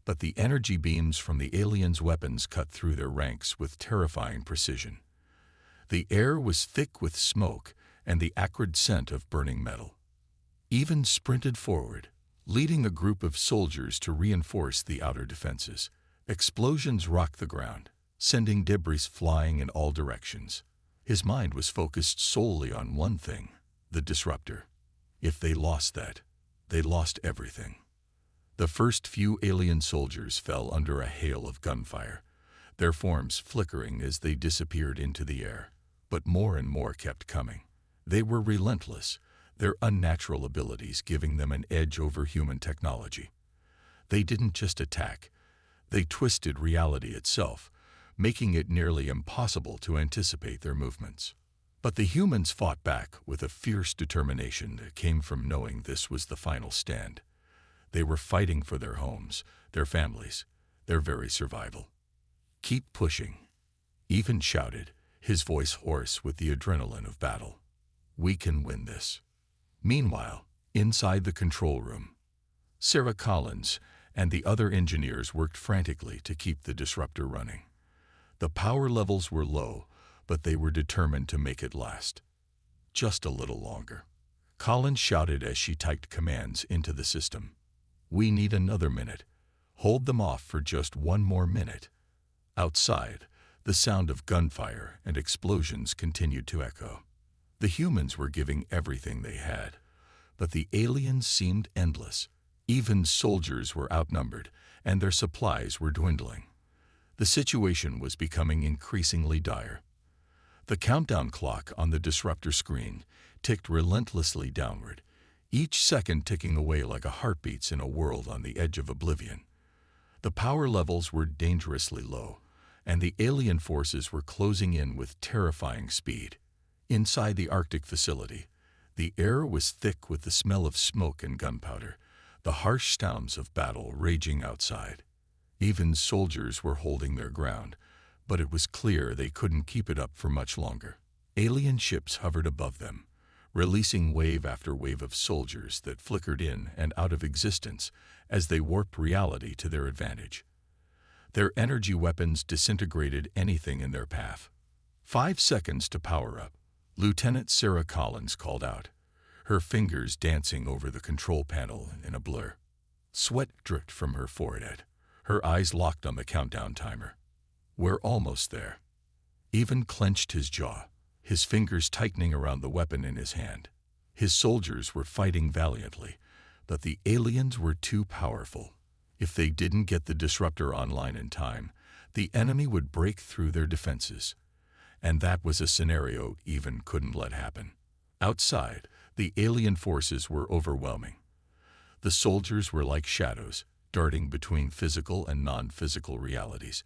but the energy beams from the aliens' weapons cut through their ranks with terrifying precision. The air was thick with smoke and the acrid scent of burning metal. Even sprinted forward, leading a group of soldiers to reinforce the outer defenses. Explosions rocked the ground, sending debris flying in all directions. His mind was focused solely on one thing, the disruptor. If they lost that, they lost everything. The first few alien soldiers fell under a hail of gunfire, their forms flickering as they disappeared into the air. But more and more kept coming. They were relentless, their unnatural abilities giving them an edge over human technology. They didn't just attack, they twisted reality itself, making it nearly impossible to anticipate their movements. But the humans fought back with a fierce determination that came from knowing this was the final stand. They were fighting for their homes, their families, their very survival. "Keep pushing," Even shouted, his voice hoarse with the adrenaline of battle. "We can win this." Meanwhile, inside the control room, Sarah Collins and the other engineers worked frantically to keep the disruptor running. The power levels were low, but they were determined to make it last. Just a little longer. Collins shouted as she typed commands into the system. "We need another minute. Hold them off for just one more minute." Outside, the sound of gunfire and explosions continued to echo. The humans were giving everything they had, but the aliens seemed endless. Even soldiers were outnumbered, and their supplies were dwindling. The situation was becoming increasingly dire. The countdown clock on the disruptor screen ticked relentlessly downward, each second ticking away like a heartbeat in a world on the edge of oblivion. The power levels were dangerously low, and the alien forces were closing in with terrifying speed. Inside the Arctic facility, the air was thick with the smell of smoke and gunpowder, the harsh sounds of battle raging outside. Even soldiers were holding their ground, but it was clear they couldn't keep it up for much longer. Alien ships hovered above them, releasing wave after wave of soldiers that flickered in and out of existence as they warped reality to their advantage. Their energy weapons disintegrated anything in their path. 5 seconds to power up, Lieutenant Sarah Collins called out, her fingers dancing over the control panel in a blur. Sweat dripped from her forehead, her eyes locked on the countdown timer. "We're almost there." Even clenched his jaw, his fingers tightening around the weapon in his hand. His soldiers were fighting valiantly, but the aliens were too powerful. If they didn't get the disruptor online in time, the enemy would break through their defenses. And that was a scenario Even couldn't let happen. Outside, the alien forces were overwhelming. The soldiers were like shadows, darting between physical and non-physical realities,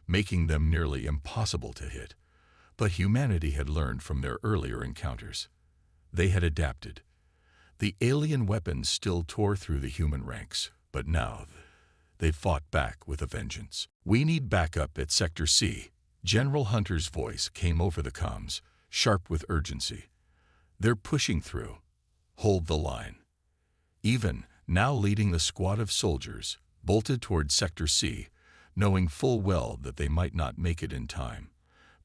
making them nearly impossible to hit. But humanity had learned from their earlier encounters. They had adapted. The alien weapons still tore through the human ranks, but now they fought back with a vengeance. "We need backup at Sector C." General Hunter's voice came over the comms, sharp with urgency. "They're pushing through. Hold the line." Even, now leading the squad of soldiers, bolted toward Sector C, knowing full well that they might not make it in time.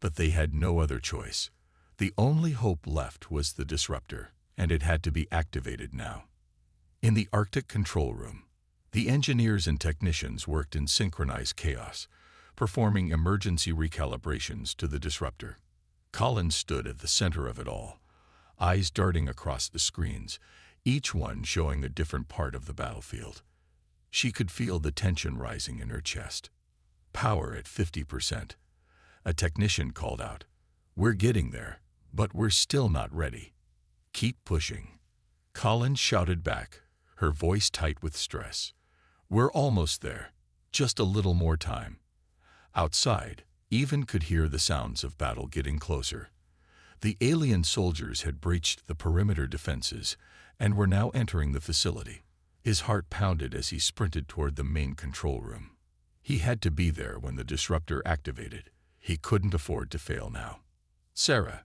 But they had no other choice. The only hope left was the disruptor, and it had to be activated now. In the Arctic control room, the engineers and technicians worked in synchronized chaos, performing emergency recalibrations to the disruptor. Collins stood at the center of it all, eyes darting across the screens, each one showing a different part of the battlefield. She could feel the tension rising in her chest. Power at 50%. A technician called out, "We're getting there, but we're still not ready. Keep pushing." Collins shouted back, her voice tight with stress. "We're almost there. Just a little more time." Outside, Even could hear the sounds of battle getting closer. The alien soldiers had breached the perimeter defenses and were now entering the facility. His heart pounded as he sprinted toward the main control room. He had to be there when the disruptor activated. He couldn't afford to fail now. "Sarah,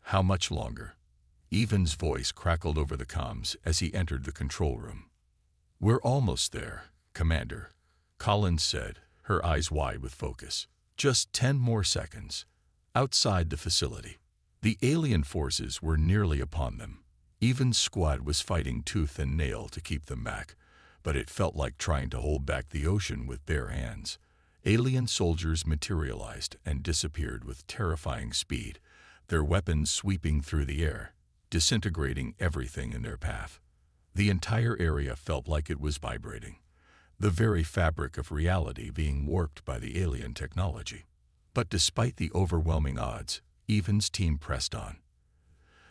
how much longer?" Even's voice crackled over the comms as he entered the control room. "We're almost there, Commander," Collins said, her eyes wide with focus. "Just 10 more seconds." Outside the facility, The alien forces were nearly upon them. Evan's squad was fighting tooth and nail to keep them back, but it felt like trying to hold back the ocean with bare hands. Alien soldiers materialized and disappeared with terrifying speed, their weapons sweeping through the air, disintegrating everything in their path. The entire area felt like it was vibrating, the very fabric of reality being warped by the alien technology. But despite the overwhelming odds, Evan's team pressed on.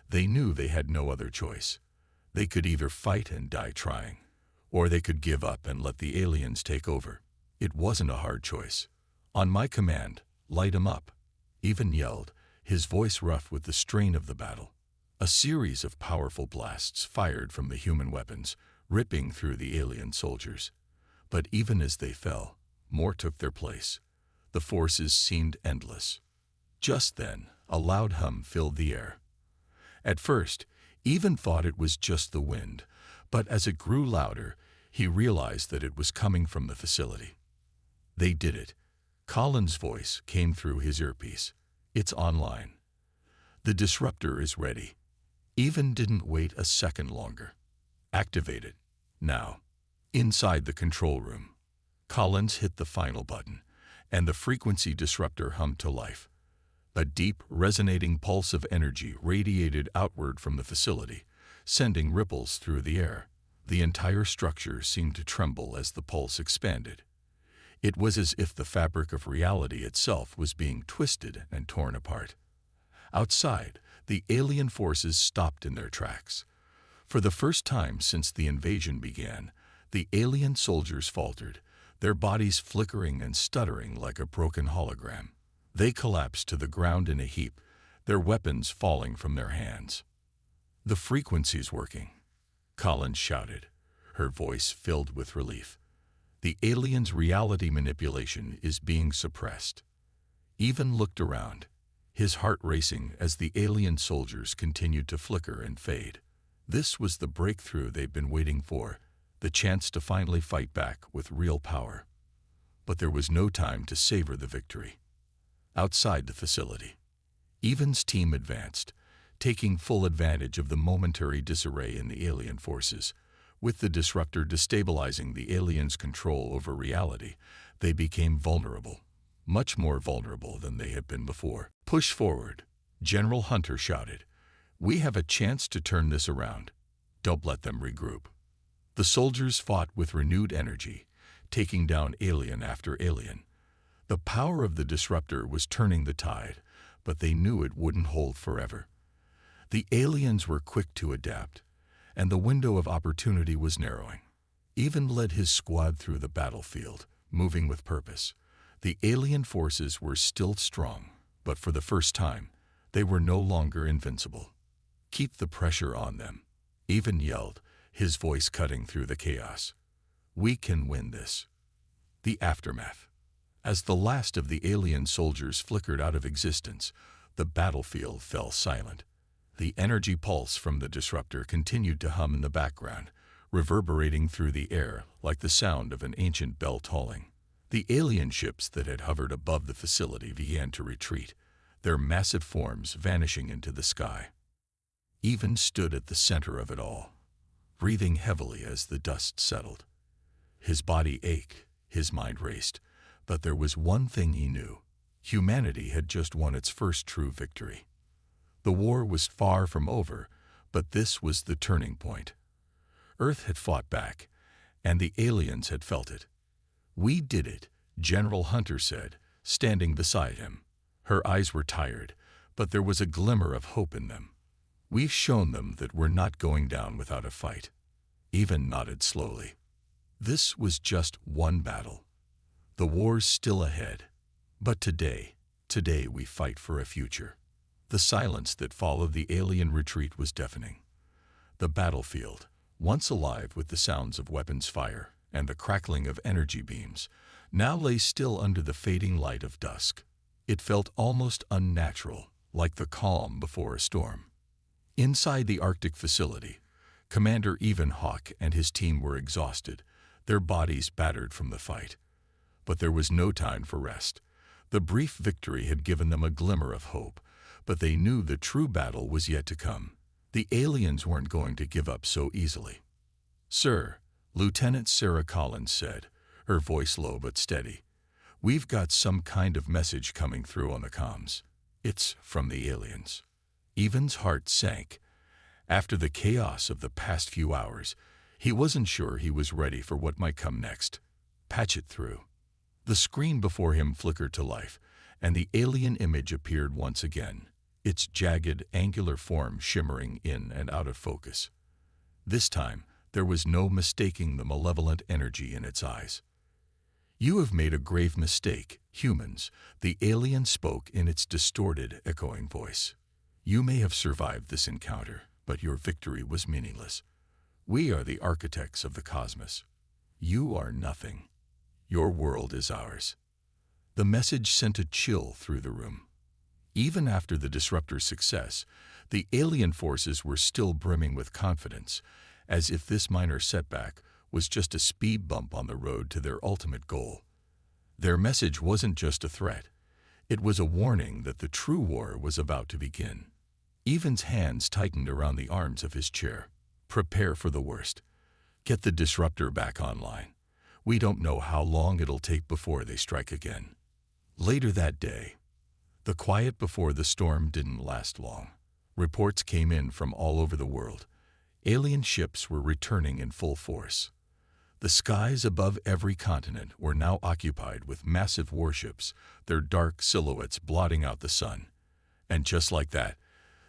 They knew they had no other choice. They could either fight and die trying, or they could give up and let the aliens take over. It wasn't a hard choice. On my command, light 'em up, Evan yelled, his voice rough with the strain of the battle. A series of powerful blasts fired from the human weapons, ripping through the alien soldiers. But even as they fell, more took their place. The forces seemed endless. Just then, a loud hum filled the air. At first, Evan thought it was just the wind, but as it grew louder, he realized that it was coming from the facility. They did it. Colin's voice came through his earpiece. It's online. The disruptor is ready. Evan didn't wait a second longer. Activate it. Now. Inside the control room, Collins hit the final button, and the frequency disruptor hummed to life. A deep, resonating pulse of energy radiated outward from the facility, sending ripples through the air. The entire structure seemed to tremble as the pulse expanded. It was as if the fabric of reality itself was being twisted and torn apart. Outside, the alien forces stopped in their tracks. For the first time since the invasion began, the alien soldiers faltered, their bodies flickering and stuttering like a broken hologram. They collapsed to the ground in a heap, their weapons falling from their hands. "The frequency's working," Collins shouted, her voice filled with relief. "The aliens' reality manipulation is being suppressed." Evan looked around, his heart racing as the alien soldiers continued to flicker and fade. This was the breakthrough they'd been waiting for, the chance to finally fight back with real power. But there was no time to savor the victory. Outside the facility, Evan's team advanced, taking full advantage of the momentary disarray in the alien forces. With the disruptor destabilizing the aliens' control over reality, they became vulnerable, much more vulnerable than they had been before. "Push forward," General Hunter shouted. "We have a chance to turn this around. Don't let them regroup." The soldiers fought with renewed energy, taking down alien after alien. The power of the disruptor was turning the tide, but they knew it wouldn't hold forever. The aliens were quick to adapt, and the window of opportunity was narrowing. Evan led his squad through the battlefield, moving with purpose. The alien forces were still strong, but for the first time, they were no longer invincible. "Keep the pressure on them," Evan yelled, his voice cutting through the chaos. "We can win this." The aftermath. As the last of the alien soldiers flickered out of existence, the battlefield fell silent. The energy pulse from the disruptor continued to hum in the background, reverberating through the air like the sound of an ancient bell tolling. The alien ships that had hovered above the facility began to retreat, their massive forms vanishing into the sky. Evan stood at the center of it all, breathing heavily as the dust settled. His body ached, his mind raced, but there was one thing he knew. Humanity had just won its first true victory. The war was far from over, but this was the turning point. Earth had fought back, and the aliens had felt it. "We did it," General Hunter said, standing beside him. Her eyes were tired, but there was a glimmer of hope in them. "We've shown them that we're not going down without a fight." Evan nodded slowly. This was just one battle. The war's still ahead. But today we fight for a future. The silence that followed the alien retreat was deafening. The battlefield, once alive with the sounds of weapons fire and the crackling of energy beams, now lay still under the fading light of dusk. It felt almost unnatural, like the calm before a storm. Inside the Arctic facility, Commander Evan Hawke and his team were exhausted, their bodies battered from the fight. But there was no time for rest. The brief victory had given them a glimmer of hope, but they knew the true battle was yet to come. The aliens weren't going to give up so easily. "Sir," Lieutenant Sarah Collins said, her voice low but steady, "we've got some kind of message coming through on the comms. It's from the aliens." Evan's heart sank. After the chaos of the past few hours, he wasn't sure he was ready for what might come next. Patch it through. The screen before him flickered to life, and the alien image appeared once again, its jagged, angular form shimmering in and out of focus. This time, there was no mistaking the malevolent energy in its eyes. "You have made a grave mistake, humans," the alien spoke in its distorted, echoing voice. "You may have survived this encounter, but your victory was meaningless. We are the architects of the cosmos. You are nothing. Your world is ours." The message sent a chill through the room. Even after the disruptor's success, the alien forces were still brimming with confidence, as if this minor setback was just a speed bump on the road to their ultimate goal. Their message wasn't just a threat. It was a warning that the true war was about to begin. Evan's hands tightened around the arms of his chair. "Prepare for the worst. Get the disruptor back online. We don't know how long it'll take before they strike again." Later that day, the quiet before the storm didn't last long. Reports came in from all over the world. Alien ships were returning in full force. The skies above every continent were now occupied with massive warships, their dark silhouettes blotting out the sun. And just like that,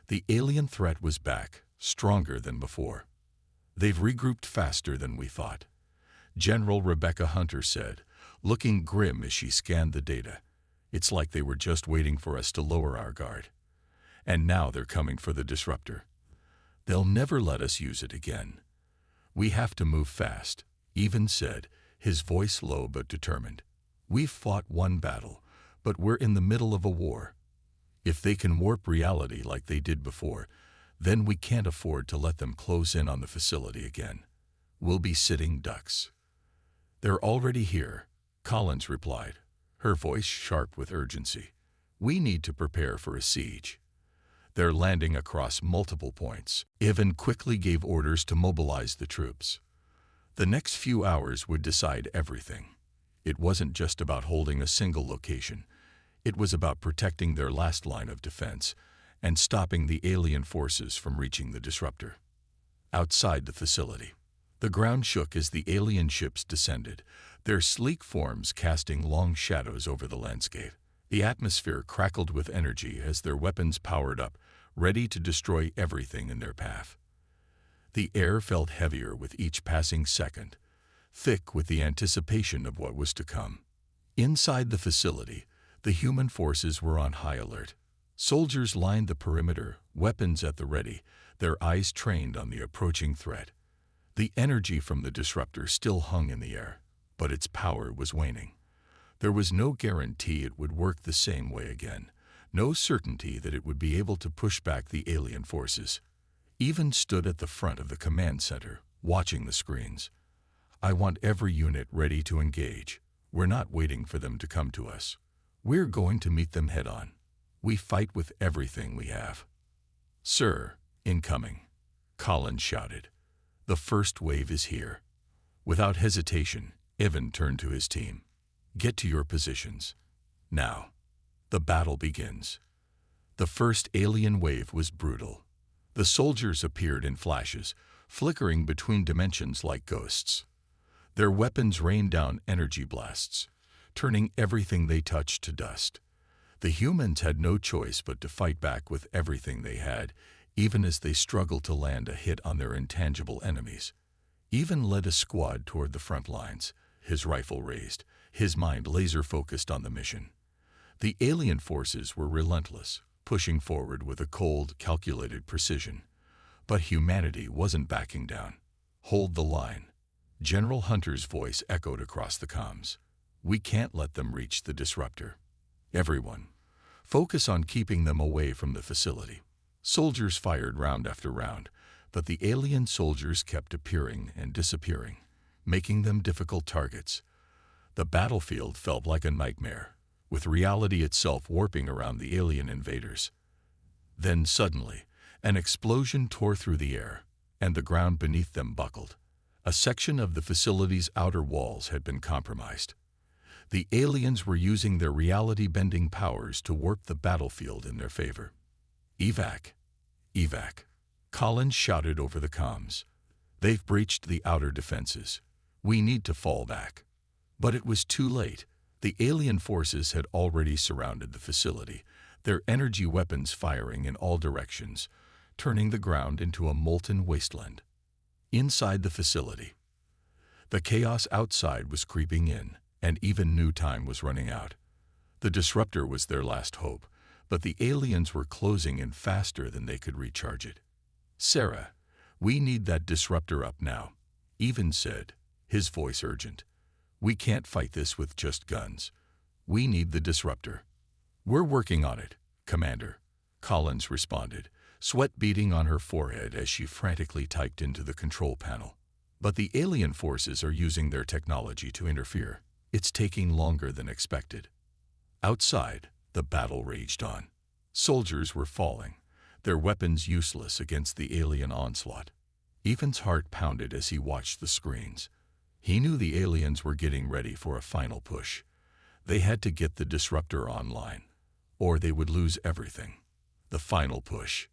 the alien threat was back, stronger than before. "They've regrouped faster than we thought," General Rebecca Hunter said, looking grim as she scanned the data. "It's like they were just waiting for us to lower our guard. And now they're coming for the disruptor. They'll never let us use it again. We have to move fast," Evan said, his voice low but determined. "We've fought one battle, but we're in the middle of a war. If they can warp reality like they did before, then we can't afford to let them close in on the facility again. We'll be sitting ducks." "They're already here," Collins replied, her voice sharp with urgency. "We need to prepare for a siege. They're landing across multiple points." Evan quickly gave orders to mobilize the troops. The next few hours would decide everything. It wasn't just about holding a single location. It was about protecting their last line of defense and stopping the alien forces from reaching the disruptor. Outside the facility, the ground shook as the alien ships descended, their sleek forms casting long shadows over the landscape. The atmosphere crackled with energy as their weapons powered up, ready to destroy everything in their path. The air felt heavier with each passing second, thick with the anticipation of what was to come. Inside the facility, the human forces were on high alert. Soldiers lined the perimeter, weapons at the ready, their eyes trained on the approaching threat. The energy from the disruptor still hung in the air, but its power was waning. There was no guarantee it would work the same way again, no certainty that it would be able to push back the alien forces. Evan stood at the front of the command center, watching the screens. "I want every unit ready to engage. We're not waiting for them to come to us. We're going to meet them head-on. We fight with everything we have." "Sir, incoming," Collins shouted. "The first wave is here." Without hesitation, Evan turned to his team. "Get to your positions. Now." The battle begins. The first alien wave was brutal. The soldiers appeared in flashes, flickering between dimensions like ghosts. Their weapons rained down energy blasts, turning everything they touched to dust. The humans had no choice but to fight back with everything they had, even as they struggled to land a hit on their intangible enemies. Evan led a squad toward the front lines, his rifle raised, his mind laser-focused on the mission. The alien forces were relentless, pushing forward with a cold, calculated precision. But humanity wasn't backing down. "Hold the line." General Hunter's voice echoed across the comms. "We can't let them reach the disruptor. Everyone, focus on keeping them away from the facility." Soldiers fired round after round, but the alien soldiers kept appearing and disappearing, making them difficult targets. The battlefield felt like a nightmare, with reality itself warping around the alien invaders. Then suddenly, an explosion tore through the air, and the ground beneath them buckled. A section of the facility's outer walls had been compromised. The aliens were using their reality-bending powers to warp the battlefield in their favor. "Evac! Evac!" Collins shouted over the comms. "They've breached the outer defenses. We need to fall back." But it was too late. The alien forces had already surrounded the facility, their energy weapons firing in all directions, turning the ground into a molten wasteland. Inside the facility, the chaos outside was creeping in, and even new time was running out. The disruptor was their last hope, but the aliens were closing in faster than they could recharge it. "Sarah, we need that disruptor up now," Even said, his voice urgent. "We can't fight this with just guns. We need the disruptor." "We're working on it, Commander," Collins responded, sweat beading on her forehead as she frantically typed into the control panel. "But the alien forces are using their technology to interfere. It's taking longer than expected." Outside, the battle raged on. Soldiers were falling, their weapons useless against the alien onslaught. Evan's heart pounded as he watched the screens. He knew the aliens were getting ready for a final push. They had to get the disruptor online, or they would lose everything. The final push.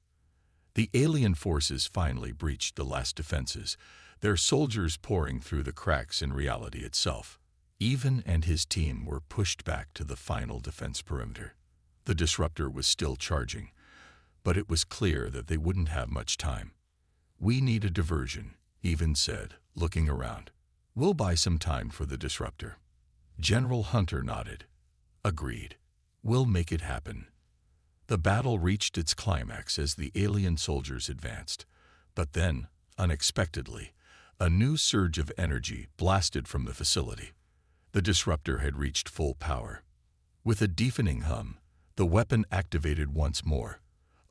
The alien forces finally breached the last defenses, their soldiers pouring through the cracks in reality itself. Even and his team were pushed back to the final defense perimeter. The disruptor was still charging, but it was clear that they wouldn't have much time. "We need a diversion," Even said, looking around. "We'll buy some time for the disruptor." General Hunter nodded. "Agreed. We'll make it happen." The battle reached its climax as the alien soldiers advanced. But then, unexpectedly, a new surge of energy blasted from the facility. The disruptor had reached full power. With a deafening hum, the weapon activated once more.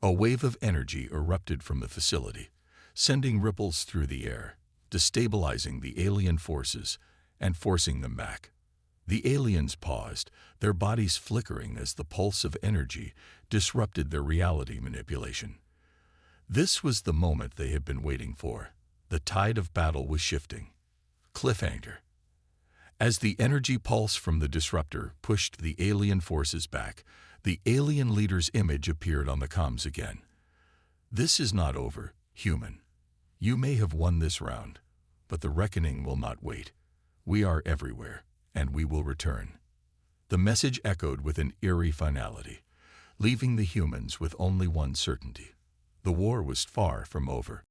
A wave of energy erupted from the facility, sending ripples through the air, destabilizing the alien forces and forcing them back. The aliens paused, their bodies flickering as the pulse of energy disrupted their reality manipulation. This was the moment they had been waiting for. The tide of battle was shifting. Cliffhanger. As the energy pulse from the disruptor pushed the alien forces back, the alien leader's image appeared on the comms again. "This is not over, human. You may have won this round, but the reckoning will not wait. We are everywhere, and we will return." The message echoed with an eerie finality, leaving the humans with only one certainty. The war was far from over.